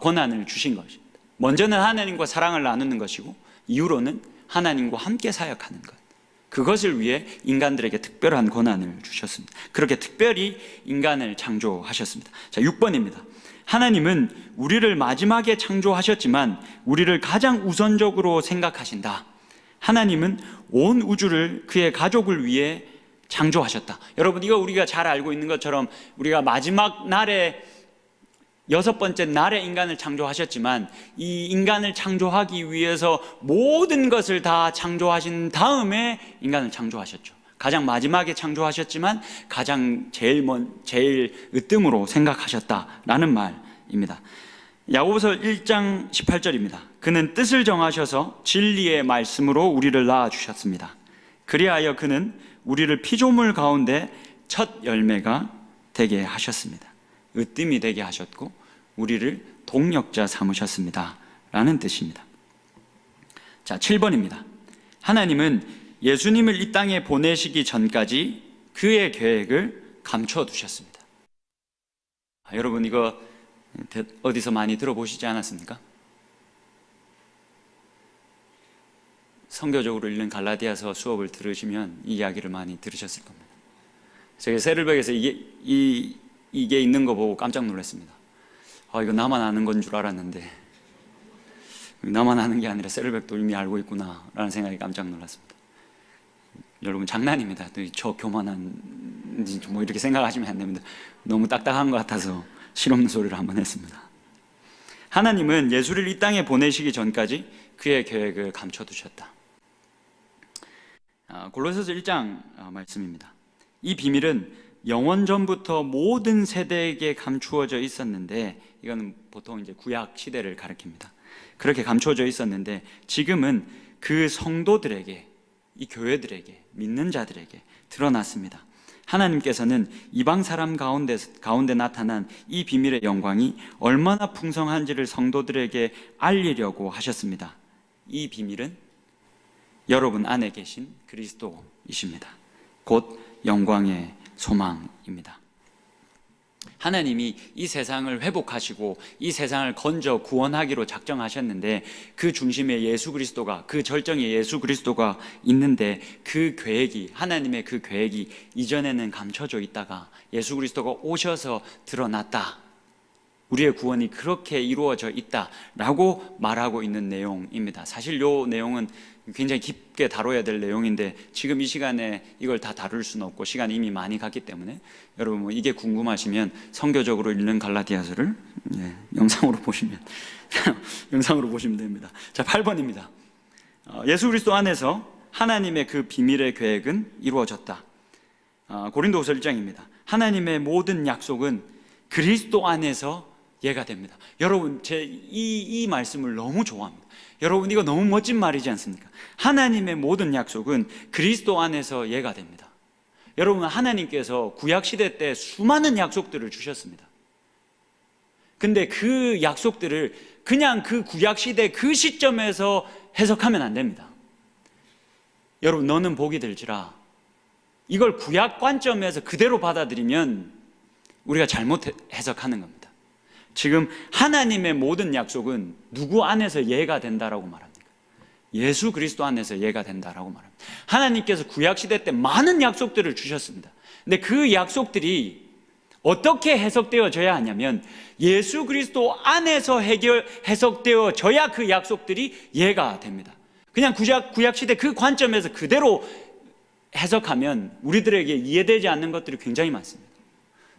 권한을 주신 것입니다. 먼저는 하나님과 사랑을 나누는 것이고, 이후로는 하나님과 함께 사역하는 것, 그것을 위해 인간들에게 특별한 권한을 주셨습니다. 그렇게 특별히 인간을 창조하셨습니다. 자, 6번입니다. 하나님은 우리를 마지막에 창조하셨지만 우리를 가장 우선적으로 생각하신다. 하나님은 온 우주를 그의 가족을 위해 창조하셨다. 여러분, 이거 우리가 잘 알고 있는 것처럼 우리가 마지막 날에 6번째 날에 인간을 창조하셨지만, 이 인간을 창조하기 위해서 모든 것을 다 창조하신 다음에 인간을 창조하셨죠. 가장 마지막에 창조하셨지만 가장 제일 으뜸으로 생각하셨다라는 말입니다. 야고보서 1장 18절입니다. 그는 뜻을 정하셔서 진리의 말씀으로 우리를 낳아주셨습니다. 그리하여 그는 우리를 피조물 가운데 첫 열매가 되게 하셨습니다. 으뜸이 되게 하셨고 우리를 동력자 삼으셨습니다 라는 뜻입니다. 자, 7번입니다. 하나님은 예수님을 이 땅에 보내시기 전까지 그의 계획을 감춰두셨습니다. 여러분, 이거 어디서 많이 들어보시지 않았습니까? 선교적으로 읽는 갈라디아서 수업을 들으시면 이 이야기를 많이 들으셨을 겁니다. 제가 세를백에서 이게 있는 거 보고 깜짝 놀랐습니다. 이거 나만 아는 건 줄 알았는데 나만 아는 게 아니라 세를백도 이미 알고 있구나 라는 생각이 깜짝 놀랐습니다. 여러분, 장난입니다. 저 교만한 뭐 이렇게 생각하시면 안 됩니다. 너무 딱딱한 것 같아서 실없는 소리를 한번 했습니다. 하나님은 예수를 이 땅에 보내시기 전까지 그의 계획을 감춰두셨다. 골로새서 1장 말씀입니다. 이 비밀은 영원 전부터 모든 세대에게 감추어져 있었는데, 이건 보통 이제 구약 시대를 가리킵니다. 그렇게 감추어져 있었는데 지금은 그 성도들에게, 이 교회들에게, 믿는 자들에게 드러났습니다. 하나님께서는 이방 사람 가운데 나타난 이 비밀의 영광이 얼마나 풍성한지를 성도들에게 알리려고 하셨습니다. 이 비밀은 여러분 안에 계신 그리스도이십니다. 곧 영광의 소망입니다. 하나님이 이 세상을 회복하시고 이 세상을 건져 구원하기로 작정하셨는데, 그 중심에 예수 그리스도가, 그 절정에 예수 그리스도가 있는데, 그 계획이, 하나님의 그 계획이 이전에는 감춰져 있다가 예수 그리스도가 오셔서 드러났다. 우리의 구원이 그렇게 이루어져 있다라고 말하고 있는 내용입니다. 사실 이 내용은 굉장히 깊게 다뤄야 될 내용인데 지금 이 시간에 이걸 다 다룰 수는 없고 시간이 이미 많이 갔기 때문에, 여러분 이게 궁금하시면 선교적으로 읽는 갈라디아서를 영상으로 보시면 됩니다. 자, 8번입니다. 예수 그리스도 안에서 하나님의 그 비밀의 계획은 이루어졌다. 고린도후서 1장입니다. 하나님의 모든 약속은 그리스도 안에서 예가 됩니다. 여러분, 이 말씀을 너무 좋아합니다. 여러분, 이거 너무 멋진 말이지 않습니까? 하나님의 모든 약속은 그리스도 안에서 예가 됩니다. 여러분, 하나님께서 구약시대 때 수많은 약속들을 주셨습니다. 근데 그 약속들을 그냥 그 구약시대 그 시점에서 해석하면 안 됩니다. 여러분, 너는 복이 될지라, 이걸 구약 관점에서 그대로 받아들이면 우리가 잘못 해석하는 겁니다. 지금 하나님의 모든 약속은 누구 안에서 예가 된다라고 말합니까? 예수 그리스도 안에서 예가 된다라고 말합니다. 하나님께서 구약시대 때 많은 약속들을 주셨습니다. 근데 그 약속들이 어떻게 해석되어져야 하냐면 예수 그리스도 안에서 해석되어져야 그 약속들이 예가 됩니다. 그냥 구약시대 그 관점에서 그대로 해석하면 우리들에게 이해되지 않는 것들이 굉장히 많습니다.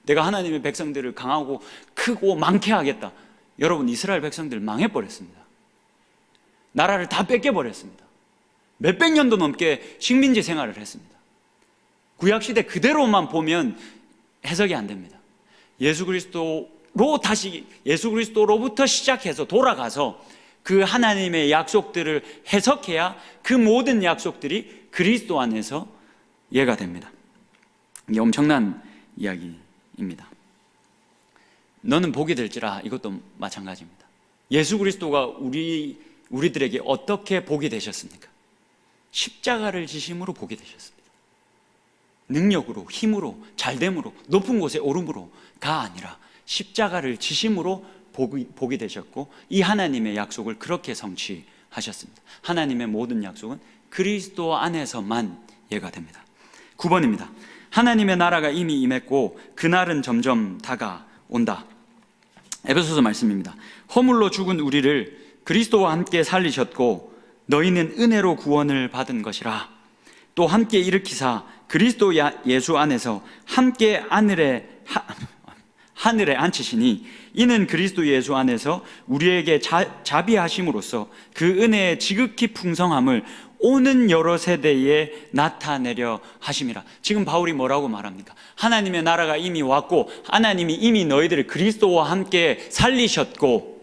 내가 하나님의 백성들을 강하고 크고 많게 하겠다. 여러분, 이스라엘 백성들 망해버렸습니다. 나라를 다 뺏겨버렸습니다. 몇백 년도 넘게 식민지 생활을 했습니다. 구약시대 그대로만 보면 해석이 안 됩니다. 예수 그리스도로부터 시작해서 돌아가서 그 하나님의 약속들을 해석해야 그 모든 약속들이 그리스도 안에서 예가 됩니다. 이게 엄청난 이야기입니다. 너는 복이 될지라, 이것도 마찬가지입니다. 예수 그리스도가 우리들에게 어떻게 복이 되셨습니까? 십자가를 지심으로 복이 되셨습니다. 능력으로, 힘으로, 잘됨으로, 높은 곳에 오름으로가 아니라 십자가를 지심으로 복이 되셨고, 이 하나님의 약속을 그렇게 성취하셨습니다. 하나님의 모든 약속은 그리스도 안에서만 예가 됩니다. 9번입니다. 하나님의 나라가 이미 임했고 그날은 점점 다가온다. 에베소서 말씀입니다. 허물로 죽은 우리를 그리스도와 함께 살리셨고 너희는 은혜로 구원을 받은 것이라. 또 함께 일으키사 그리스도 예수 안에서 함께 하늘에 앉히시니 이는 그리스도 예수 안에서 우리에게 자비하심으로써 그 은혜의 지극히 풍성함을 오는 여러 세대에 나타내려 하심이라. 지금 바울이 뭐라고 말합니까? 하나님의 나라가 이미 왔고 하나님이 이미 너희들을 그리스도와 함께 살리셨고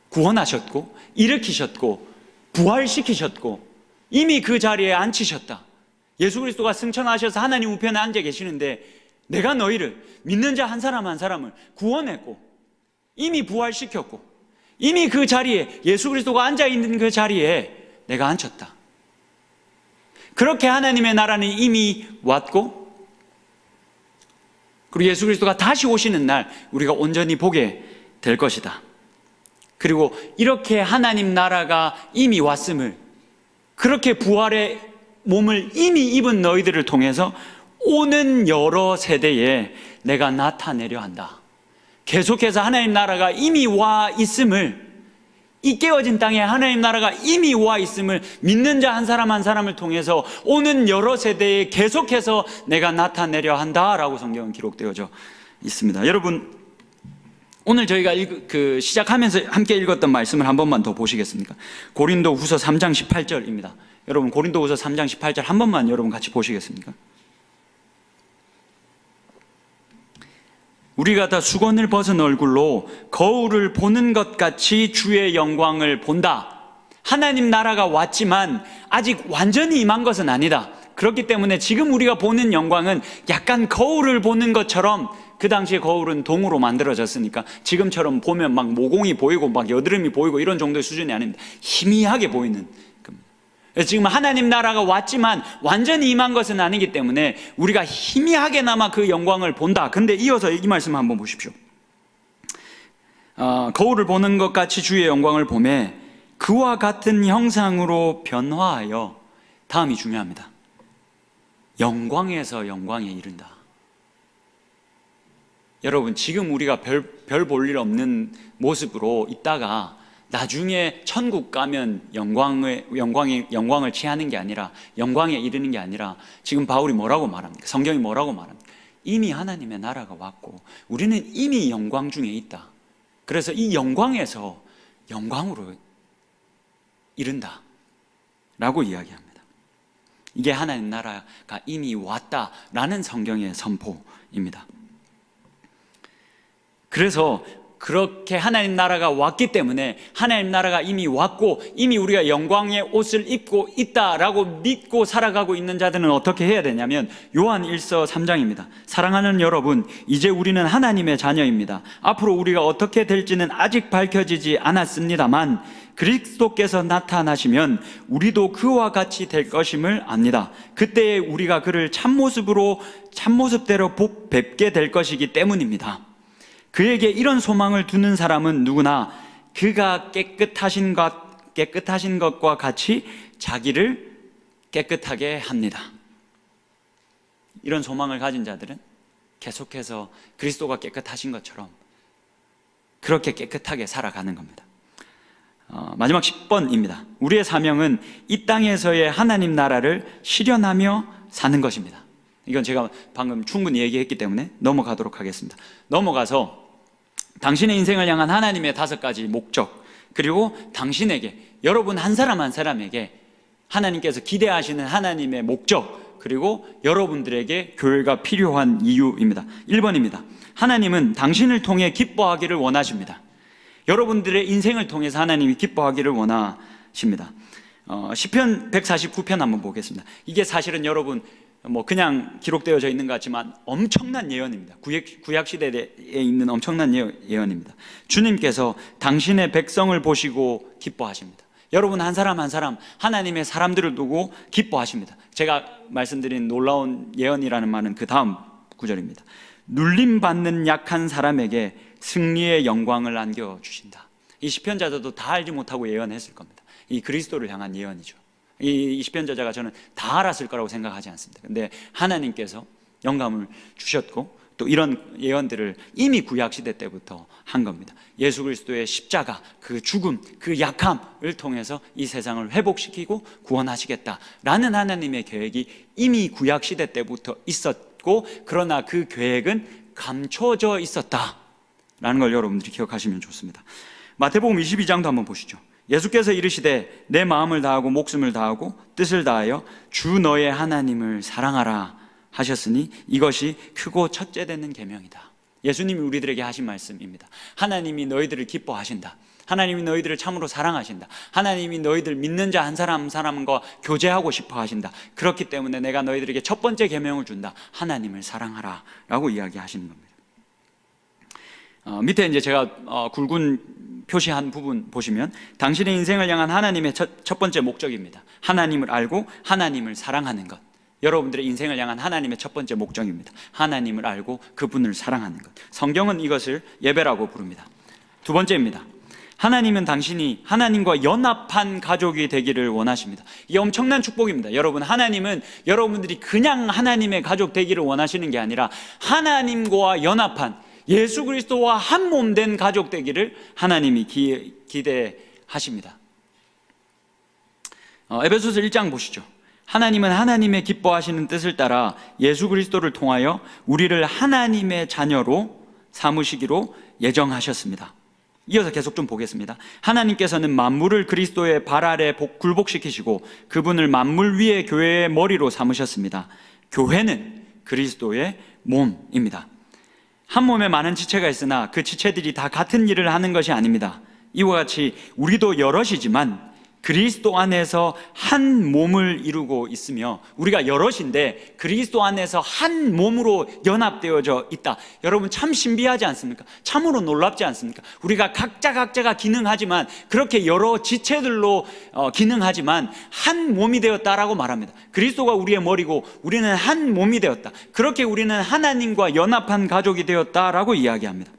구원하셨고 일으키셨고 부활시키셨고 이미 그 자리에 앉히셨다. 예수 그리스도가 승천하셔서 하나님 우편에 앉아 계시는데 내가 너희를 믿는 자 한 사람 한 사람을 구원했고 이미 부활시켰고 이미 그 자리에 예수 그리스도가 앉아있는 그 자리에 내가 앉혔다. 그렇게 하나님의 나라는 이미 왔고 그리고 예수 그리스도가 다시 오시는 날 우리가 온전히 보게 될 것이다. 그리고 이렇게 하나님 나라가 이미 왔음을, 그렇게 부활의 몸을 이미 입은 너희들을 통해서 오는 여러 세대에 내가 나타내려 한다. 계속해서 하나님 나라가 이미 와 있음을, 이 깨어진 땅에 하나님 나라가 이미 와 있음을 믿는 자 한 사람 한 사람을 통해서 오는 여러 세대에 계속해서 내가 나타내려 한다라고 성경은 기록되어져 있습니다. 여러분, 오늘 저희가 시작하면서 함께 읽었던 말씀을 한 번만 더 보시겠습니까? 고린도 후서 3장 18절입니다. 여러분, 고린도 후서 3장 18절 한 번만 여러분 같이 보시겠습니까? 우리가 다 수건을 벗은 얼굴로 거울을 보는 것 같이 주의 영광을 본다. 하나님 나라가 왔지만 아직 완전히 임한 것은 아니다. 그렇기 때문에 지금 우리가 보는 영광은 약간 거울을 보는 것처럼, 그 당시에 거울은 동으로 만들어졌으니까 지금처럼 보면 막 모공이 보이고 막 여드름이 보이고 이런 정도의 수준이 아닙니다. 희미하게 보이는 겁니다. 지금 하나님 나라가 왔지만 완전히 임한 것은 아니기 때문에 우리가 희미하게나마 그 영광을 본다. 근데 이어서 이 말씀 한번 보십시오. 거울을 보는 것 같이 주의 영광을 보매 그와 같은 형상으로 변화하여, 다음이 중요합니다. 영광에서 영광에 이른다. 여러분, 지금 우리가 별 볼 일 없는 모습으로 있다가 나중에 천국 가면 영광을 취하는 게 아니라, 영광에 이르는 게 아니라, 지금 바울이 뭐라고 말합니까? 성경이 뭐라고 말합니까? 이미 하나님의 나라가 왔고 우리는 이미 영광 중에 있다. 그래서 이 영광에서 영광으로 이른다 라고 이야기합니다. 이게 하나님 나라가 이미 왔다라는 성경의 선포입니다. 그래서 그렇게 하나님 나라가 왔기 때문에 하나님 나라가 이미 왔고 이미 우리가 영광의 옷을 입고 있다라고 믿고 살아가고 있는 자들은 어떻게 해야 되냐면 요한 1서 3장입니다. 사랑하는 여러분, 이제 우리는 하나님의 자녀입니다. 앞으로 우리가 어떻게 될지는 아직 밝혀지지 않았습니다만 그리스도께서 나타나시면 우리도 그와 같이 될 것임을 압니다. 그때에 우리가 그를 참모습대로 뵙게 될 것이기 때문입니다. 그에게 이런 소망을 두는 사람은 누구나 그가 깨끗하신 것과 같이 자기를 깨끗하게 합니다. 이런 소망을 가진 자들은 계속해서 그리스도가 깨끗하신 것처럼 그렇게 깨끗하게 살아가는 겁니다. 마지막 10번입니다. 우리의 사명은 이 땅에서의 하나님 나라를 실현하며 사는 것입니다. 이건 제가 방금 충분히 얘기했기 때문에 넘어가도록 하겠습니다. 넘어가서 당신의 인생을 향한 하나님의 5가지 목적, 그리고 당신에게, 여러분 한 사람 한 사람에게 하나님께서 기대하시는 하나님의 목적, 그리고 여러분들에게 교회가 필요한 이유입니다. 1번입니다. 하나님은 당신을 통해 기뻐하기를 원하십니다. 여러분들의 인생을 통해서 하나님이 기뻐하기를 원하십니다. 시편 149편 한번 보겠습니다. 이게 사실은 여러분 그냥 기록되어져 있는 것 같지만 엄청난 예언입니다. 구약 시대에 있는 엄청난 예언입니다. 주님께서 당신의 백성을 보시고 기뻐하십니다. 여러분 한 사람 한 사람 하나님의 사람들을 두고 기뻐하십니다. 제가 말씀드린 놀라운 예언이라는 말은 그 다음 구절입니다. 눌림받는 약한 사람에게 승리의 영광을 안겨주신다. 이 시편자들도 다 알지 못하고 예언했을 겁니다. 이 그리스도를 향한 예언이죠. 이 시편자가 저는 다 알았을 거라고 생각하지 않습니다. 근데 하나님께서 영감을 주셨고 또 이런 예언들을 이미 구약시대 때부터 한 겁니다. 예수 그리스도의 십자가, 그 죽음, 그 약함을 통해서 이 세상을 회복시키고 구원하시겠다라는 하나님의 계획이 이미 구약시대 때부터 있었고, 그러나 그 계획은 감춰져 있었다라는 걸 여러분들이 기억하시면 좋습니다. 마태복음 22장도 한번 보시죠. 예수께서 이르시되 내 마음을 다하고 목숨을 다하고 뜻을 다하여 주 너의 하나님을 사랑하라 하셨으니 이것이 크고 첫째 되는 계명이다. 예수님이 우리들에게 하신 말씀입니다. 하나님이 너희들을 기뻐하신다. 하나님이 너희들을 참으로 사랑하신다. 하나님이 너희들 믿는 자 한 사람 한 사람과 교제하고 싶어 하신다. 그렇기 때문에 내가 너희들에게 첫 번째 계명을 준다. 하나님을 사랑하라 라고 이야기하시는 겁니다. 밑에 이제 제가 굵은 표시한 부분 보시면 당신의 인생을 향한 하나님의 첫 번째 목적입니다. 하나님을 알고 하나님을 사랑하는 것. 여러분들의 인생을 향한 하나님의 첫 번째 목적입니다. 하나님을 알고 그분을 사랑하는 것. 성경은 이것을 예배라고 부릅니다. 두 번째입니다. 하나님은 당신이 하나님과 연합한 가족이 되기를 원하십니다. 이게 엄청난 축복입니다. 여러분, 하나님은 여러분들이 그냥 하나님의 가족 되기를 원하시는 게 아니라 하나님과 연합한, 예수 그리스도와 한 몸 된 가족 되기를 하나님이 기대하십니다. 에베소서 1장 보시죠. 하나님은 하나님의 기뻐하시는 뜻을 따라 예수 그리스도를 통하여 우리를 하나님의 자녀로 삼으시기로 예정하셨습니다. 이어서 계속 좀 보겠습니다. 하나님께서는 만물을 그리스도의 발 아래 굴복시키시고 그분을 만물 위의 교회의 머리로 삼으셨습니다. 교회는 그리스도의 몸입니다. 한 몸에 많은 지체가 있으나 그 지체들이 다 같은 일을 하는 것이 아닙니다. 이와 같이 우리도 여럿이지만 그리스도 안에서 한 몸을 이루고 있으며, 우리가 여럿인데 그리스도 안에서 한 몸으로 연합되어져 있다. 여러분, 참 신비하지 않습니까? 참으로 놀랍지 않습니까? 우리가 각자가 기능하지만, 그렇게 여러 지체들로 기능하지만 한 몸이 되었다라고 말합니다. 그리스도가 우리의 머리고 우리는 한 몸이 되었다. 그렇게 우리는 하나님과 연합한 가족이 되었다라고 이야기합니다.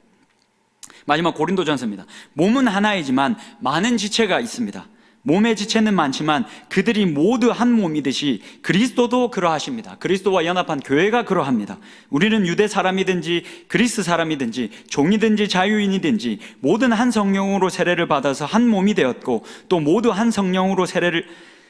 마지막 고린도전서입니다. 몸은 하나이지만 많은 지체가 있습니다. 몸의 지체는 많지만 그들이 모두 한 몸이듯이 그리스도도 그러하십니다. 그리스도와 연합한 교회가 그러합니다. 우리는 유대 사람이든지 그리스 사람이든지 종이든지 자유인이든지 모든 한 성령으로 세례를 받아서 한 몸이 되었고 또 모두 한 성령으로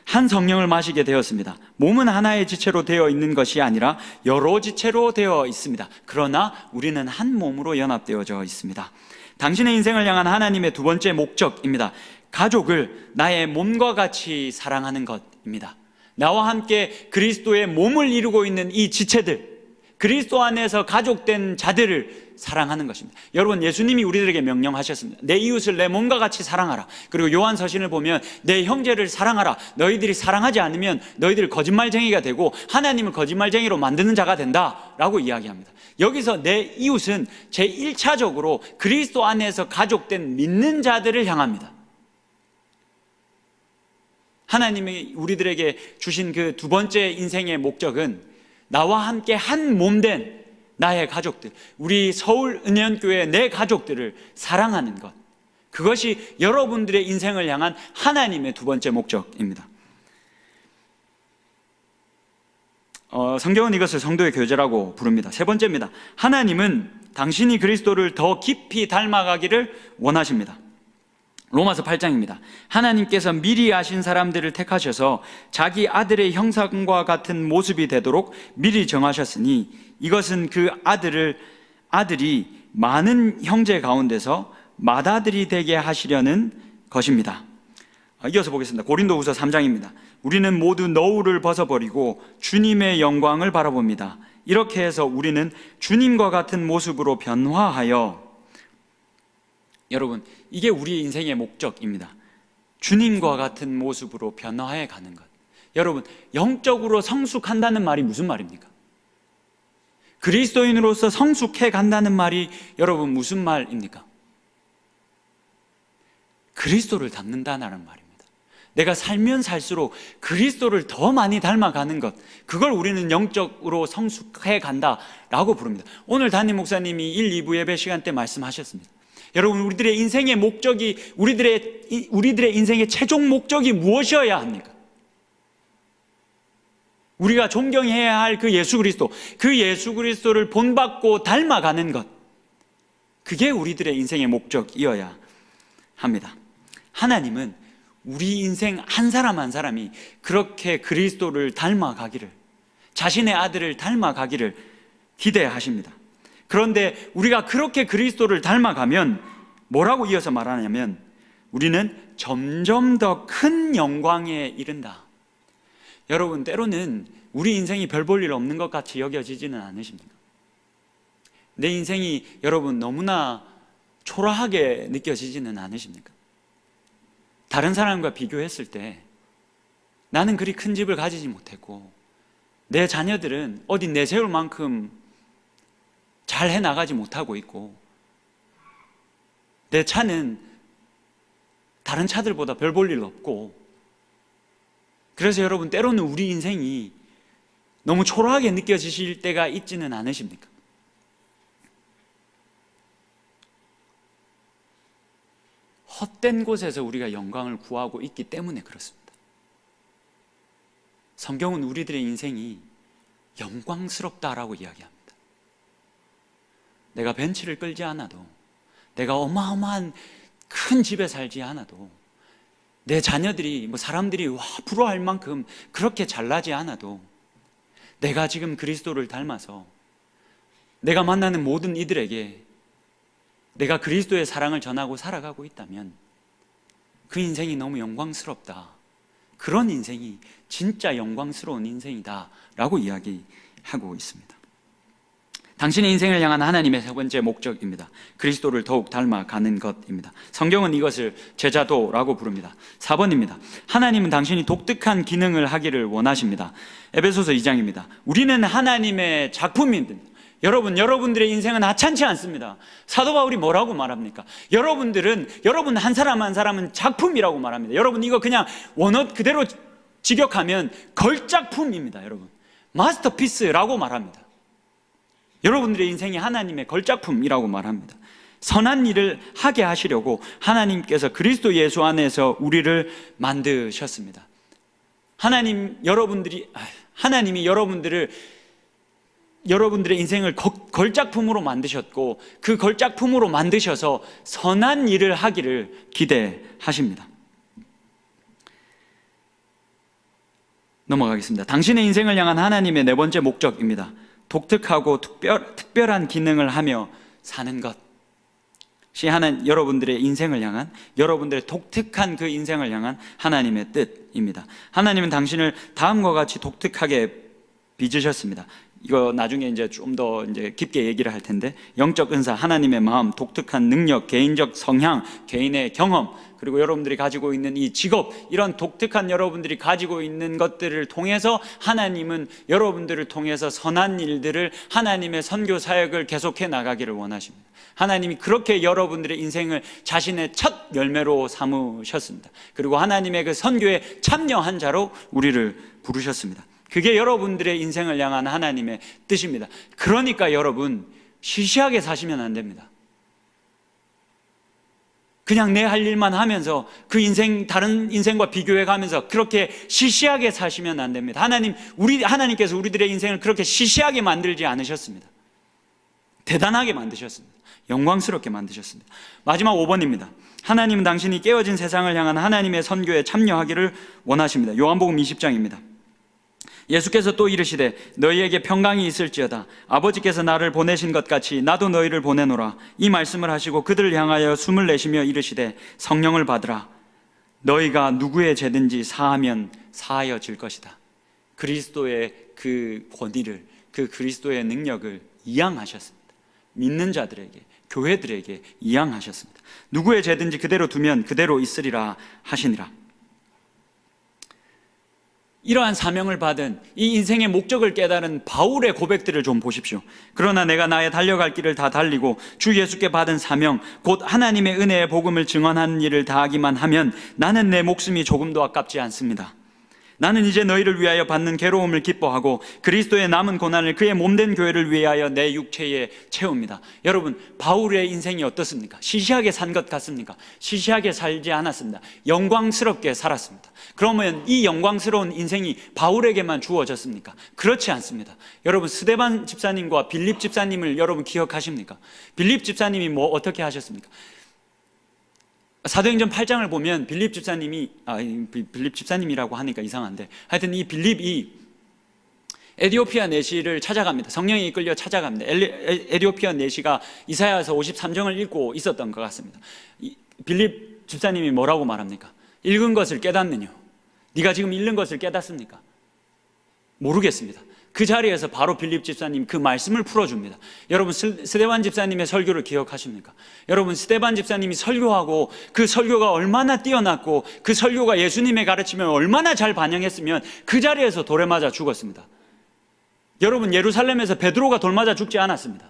한 성령을 마시게 되었습니다. 몸은 하나의 지체로 되어 있는 것이 아니라 여러 지체로 되어 있습니다. 그러나 우리는 한 몸으로 연합되어져 있습니다. 당신의 인생을 향한 하나님의 두 번째 목적입니다. 가족을 나의 몸과 같이 사랑하는 것입니다. 나와 함께 그리스도의 몸을 이루고 있는 이 지체들, 그리스도 안에서 가족된 자들을 사랑하는 것입니다. 여러분, 예수님이 우리들에게 명령하셨습니다. 내 이웃을 내 몸과 같이 사랑하라. 그리고 요한서신을 보면 내 형제를 사랑하라. 너희들이 사랑하지 않으면 너희들 거짓말쟁이가 되고 하나님을 거짓말쟁이로 만드는 자가 된다라고 이야기합니다. 여기서 내 이웃은 제1차적으로 그리스도 안에서 가족된 믿는 자들을 향합니다. 하나님이 우리들에게 주신 그 두 번째 인생의 목적은 나와 함께 한 몸된 나의 가족들, 우리 서울은혜교회 내 가족들을 사랑하는 것, 그것이 여러분들의 인생을 향한 하나님의 두 번째 목적입니다. 성경은 이것을 성도의 교제라고 부릅니다. 세 번째입니다. 하나님은 당신이 그리스도를 더 깊이 닮아가기를 원하십니다. 로마서 8장입니다. 하나님께서 미리 아신 사람들을 택하셔서 자기 아들의 형상과 같은 모습이 되도록 미리 정하셨으니 이것은 그 아들이 많은 형제 가운데서 맏아들이 되게 하시려는 것입니다. 이어서 보겠습니다. 고린도후서 3장입니다. 우리는 모두 너울을 벗어버리고 주님의 영광을 바라봅니다. 이렇게 해서 우리는 주님과 같은 모습으로 변화하여, 여러분, 이게 우리의 인생의 목적입니다. 주님과 같은 모습으로 변화해 가는 것. 여러분, 영적으로 성숙한다는 말이 무슨 말입니까? 그리스도인으로서 성숙해 간다는 말이 여러분 무슨 말입니까? 그리스도를 닮는다는 말입니다. 내가 살면 살수록 그리스도를 더 많이 닮아가는 것, 그걸 우리는 영적으로 성숙해 간다라고 부릅니다. 오늘 담임 목사님이 1, 2부 예배 시간 때 말씀하셨습니다. 여러분, 우리들의 인생의 목적이, 우리들의 인생의 최종 목적이 무엇이어야 합니까? 우리가 존경해야 할 그 예수 그리스도, 그 예수 그리스도를 본받고 닮아가는 것, 그게 우리들의 인생의 목적이어야 합니다. 하나님은 우리 인생 한 사람 한 사람이 그렇게 그리스도를 닮아가기를, 자신의 아들을 닮아가기를 기대하십니다. 그런데 우리가 그렇게 그리스도를 닮아가면 뭐라고 이어서 말하냐면, 우리는 점점 더 큰 영광에 이른다. 여러분, 때로는 우리 인생이 별 볼 일 없는 것 같이 여겨지지는 않으십니까? 내 인생이 여러분 너무나 초라하게 느껴지지는 않으십니까? 다른 사람과 비교했을 때 나는 그리 큰 집을 가지지 못했고, 내 자녀들은 어디 내세울 만큼 잘 해나가지 못하고 있고, 내 차는 다른 차들보다 별 볼 일 없고, 그래서 여러분, 때로는 우리 인생이 너무 초라하게 느껴지실 때가 있지는 않으십니까? 헛된 곳에서 우리가 영광을 구하고 있기 때문에 그렇습니다. 성경은 우리들의 인생이 영광스럽다라고 이야기합니다. 내가 벤츠를 끌지 않아도, 내가 어마어마한 큰 집에 살지 않아도, 내 자녀들이 사람들이 부러워할 만큼 그렇게 잘나지 않아도, 내가 지금 그리스도를 닮아서 내가 만나는 모든 이들에게 내가 그리스도의 사랑을 전하고 살아가고 있다면 그 인생이 너무 영광스럽다, 그런 인생이 진짜 영광스러운 인생이다 라고 이야기하고 있습니다. 당신의 인생을 향한 하나님의 세 번째 목적입니다. 그리스도를 더욱 닮아가는 것입니다. 성경은 이것을 제자도라고 부릅니다. 4번입니다. 하나님은 당신이 독특한 기능을 하기를 원하십니다. 에베소서 2장입니다. 우리는 하나님의 작품입니다. 여러분들의 인생은 하찮지 않습니다. 사도 바울이 뭐라고 말합니까? 여러분 한 사람 한 사람은 작품이라고 말합니다. 여러분, 이거 그냥 원어 그대로 직역하면 걸작품입니다. 여러분, 마스터피스라고 말합니다. 여러분들의 인생이 하나님의 걸작품이라고 말합니다. 선한 일을 하게 하시려고 하나님께서 그리스도 예수 안에서 우리를 만드셨습니다. 하나님이 여러분들의 인생을 걸작품으로 만드셨고, 그 걸작품으로 만드셔서 선한 일을 하기를 기대하십니다. 넘어가겠습니다. 당신의 인생을 향한 하나님의 네 번째 목적입니다. 독특하고 특별한 기능을 하며 사는 것이 여러분들의 인생을 향한, 여러분들의 독특한 그 인생을 향한 하나님의 뜻입니다. 하나님은 당신을 다음과 같이 독특하게 빚으셨습니다. 이거 나중에 이제 좀 더 깊게 얘기를 할 텐데, 영적 은사, 하나님의 마음, 독특한 능력, 개인적 성향, 개인의 경험, 그리고 여러분들이 가지고 있는 이 직업, 이런 독특한 여러분들이 가지고 있는 것들을 통해서 하나님은 여러분들을 통해서 선한 일들을, 하나님의 선교 사역을 계속해 나가기를 원하십니다. 하나님이 그렇게 여러분들의 인생을 자신의 첫 열매로 삼으셨습니다. 그리고 하나님의 그 선교에 참여한 자로 우리를 부르셨습니다. 그게 여러분들의 인생을 향한 하나님의 뜻입니다. 그러니까 여러분, 시시하게 사시면 안 됩니다. 그냥 내 할 일만 하면서 그 인생, 다른 인생과 비교해 가면서 그렇게 시시하게 사시면 안 됩니다. 하나님께서 우리들의 인생을 그렇게 시시하게 만들지 않으셨습니다. 대단하게 만드셨습니다. 영광스럽게 만드셨습니다. 마지막 5번입니다. 하나님은 당신이 깨어진 세상을 향한 하나님의 선교에 참여하기를 원하십니다. 요한복음 20장입니다. 예수께서 또 이르시되 너희에게 평강이 있을지어다. 아버지께서 나를 보내신 것 같이 나도 너희를 보내노라. 이 말씀을 하시고 그들을 향하여 숨을 내쉬며 이르시되 성령을 받으라. 너희가 누구의 죄든지 사하면 사하여질 것이다. 그리스도의 그 권위를, 그 그리스도의 능력을 이양하셨습니다. 믿는 자들에게, 교회들에게 이양하셨습니다. 누구의 죄든지 그대로 두면 그대로 있으리라 하시니라. 이러한 사명을 받은 이 인생의 목적을 깨달은 바울의 고백들을 좀 보십시오. 그러나 내가 나의 달려갈 길을 다 달리고 주 예수께 받은 사명 곧 하나님의 은혜의 복음을 증언하는 일을 다하기만 하면 나는 내 목숨이 조금도 아깝지 않습니다. 나는 이제 너희를 위하여 받는 괴로움을 기뻐하고 그리스도의 남은 고난을 그의 몸된 교회를 위하여 내 육체에 채웁니다. 여러분, 바울의 인생이 어떻습니까? 시시하게 산 것 같습니까? 시시하게 살지 않았습니다. 영광스럽게 살았습니다. 그러면 이 영광스러운 인생이 바울에게만 주어졌습니까? 그렇지 않습니다. 여러분, 스데반 집사님과 빌립 집사님을 여러분 기억하십니까? 빌립 집사님이 어떻게 하셨습니까? 사도행전 8장을 보면 빌립 집사님이라고 하니까 이상한데, 하여튼 이 빌립이 에디오피아 내시를 찾아갑니다. 성령이 이끌려 찾아갑니다. 에디오피아 내시가 이사야서 53장을 읽고 있었던 것 같습니다. 빌립 집사님이 뭐라고 말합니까? 읽은 것을 깨닫느냐? 네가 지금 읽는 것을 깨닫습니까? 모르겠습니다. 그 자리에서 바로 빌립 집사님 그 말씀을 풀어줍니다. 여러분, 스데반 집사님의 설교를 기억하십니까? 여러분, 스데반 집사님이 설교하고 그 설교가 얼마나 뛰어났고 그 설교가 예수님의 가르침을 얼마나 잘 반영했으면 그 자리에서 돌에 맞아 죽었습니다. 여러분, 예루살렘에서 베드로가 돌 맞아 죽지 않았습니다.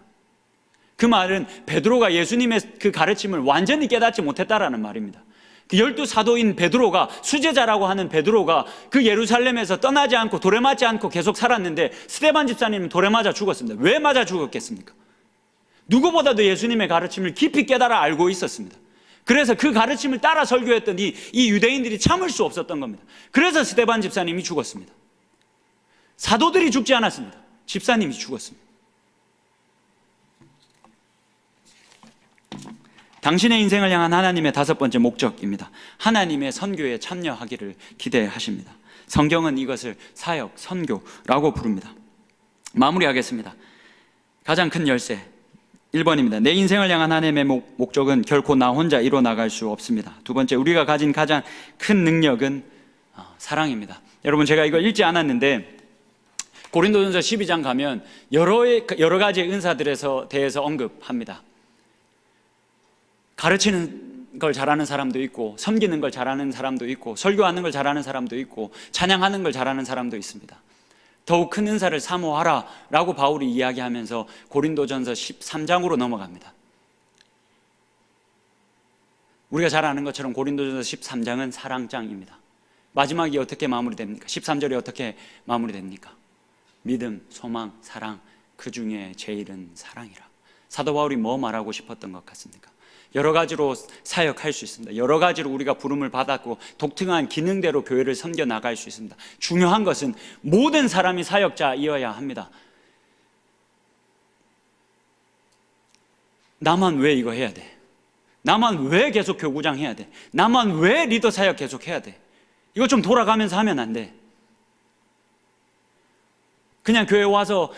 그 말은 베드로가 예수님의 그 가르침을 완전히 깨닫지 못했다라는 말입니다. 그 12사도인 베드로가, 수제자라고 하는 베드로가 그 예루살렘에서 떠나지 않고 돌에 맞지 않고 계속 살았는데 스데반 집사님은 돌에 맞아 죽었습니다. 왜 맞아 죽었겠습니까? 누구보다도 예수님의 가르침을 깊이 깨달아 알고 있었습니다. 그래서 그 가르침을 따라 설교했더니 이 유대인들이 참을 수 없었던 겁니다. 그래서 스데반 집사님이 죽었습니다. 사도들이 죽지 않았습니다. 집사님이 죽었습니다. 당신의 인생을 향한 하나님의 5번째 목적입니다. 하나님의 선교에 참여하기를 기대하십니다. 성경은 이것을 사역, 선교라고 부릅니다. 마무리하겠습니다. 가장 큰 열쇠 1번입니다. 내 인생을 향한 하나님의 목적은 결코 나 혼자 이뤄나갈 수 없습니다. 2번째, 우리가 가진 가장 큰 능력은 사랑입니다. 여러분, 제가 이거 읽지 않았는데 고린도전서 12장 가면 여러 가지의 은사들에 대해서 언급합니다. 가르치는 걸 잘하는 사람도 있고, 섬기는 걸 잘하는 사람도 있고, 설교하는 걸 잘하는 사람도 있고, 찬양하는 걸 잘하는 사람도 있습니다. 더욱 큰 은사를 사모하라 라고 바울이 이야기하면서 고린도전서 13장으로 넘어갑니다. 우리가 잘 아는 것처럼 고린도전서 13장은 사랑장입니다. 마지막이 어떻게 마무리됩니까? 13절이 어떻게 마무리됩니까? 믿음, 소망, 사랑, 그 중에 제일은 사랑이라. 사도 바울이 뭐 말하고 싶었던 것 같습니까? 여러 가지로 사역할 수 있습니다. 여러 가지로 우리가 부름을 받았고 독특한 기능대로 교회를 섬겨 나갈 수 있습니다. 중요한 것은 모든 사람이 사역자이어야 합니다. 나만 왜 이거 해야 돼? 나만 왜 계속 교구장 해야 돼? 나만 왜 리더 사역 계속 해야 돼? 이거 좀 돌아가면서 하면 안 돼. 그냥 교회 와서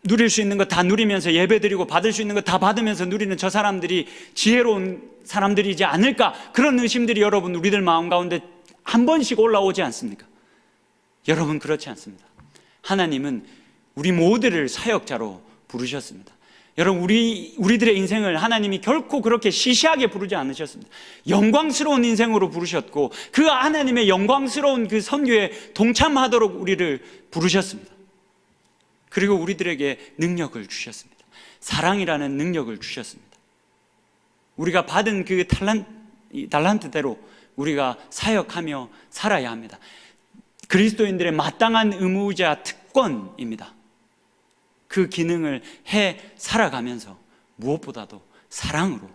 누릴 수 있는 거 다 누리면서 예배드리고 받을 수 있는 거 다 받으면서 누리는 저 사람들이 지혜로운 사람들이지 않을까? 그런 의심들이 여러분 우리들 마음 가운데 한 번씩 올라오지 않습니까? 여러분, 그렇지 않습니다. 하나님은 우리 모두를 사역자로 부르셨습니다. 여러분, 우리들의 인생을 하나님이 결코 그렇게 시시하게 부르지 않으셨습니다. 영광스러운 인생으로 부르셨고 그 하나님의 영광스러운 그 선교에 동참하도록 우리를 부르셨습니다. 그리고 우리들에게 능력을 주셨습니다. 사랑이라는 능력을 주셨습니다. 우리가 받은 그 달란트대로 우리가 사역하며 살아야 합니다. 그리스도인들의 마땅한 의무자 특권입니다. 그 기능을 해 살아가면서 무엇보다도 사랑으로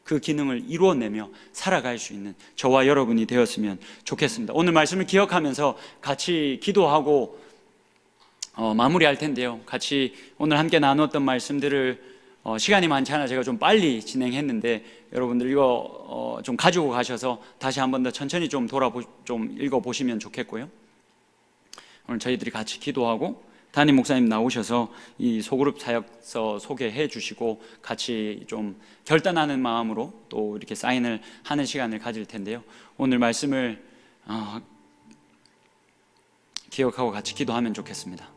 그 기능을 이루어내며 살아갈 수 있는 저와 여러분이 되었으면 좋겠습니다. 오늘 말씀을 기억하면서 같이 기도하고 마무리할 텐데요. 같이 오늘 함께 나누었던 말씀들을 시간이 많지 않아 제가 좀 빨리 진행했는데 여러분들 이거 좀 가지고 가셔서 다시 한 번 더 천천히 좀 읽어보시면 좋겠고요. 오늘 저희들이 같이 기도하고 담임 목사님 나오셔서 이 소그룹 사역서 소개해 주시고 같이 좀 결단하는 마음으로 또 이렇게 사인을 하는 시간을 가질 텐데요. 오늘 말씀을 기억하고 같이 기도하면 좋겠습니다.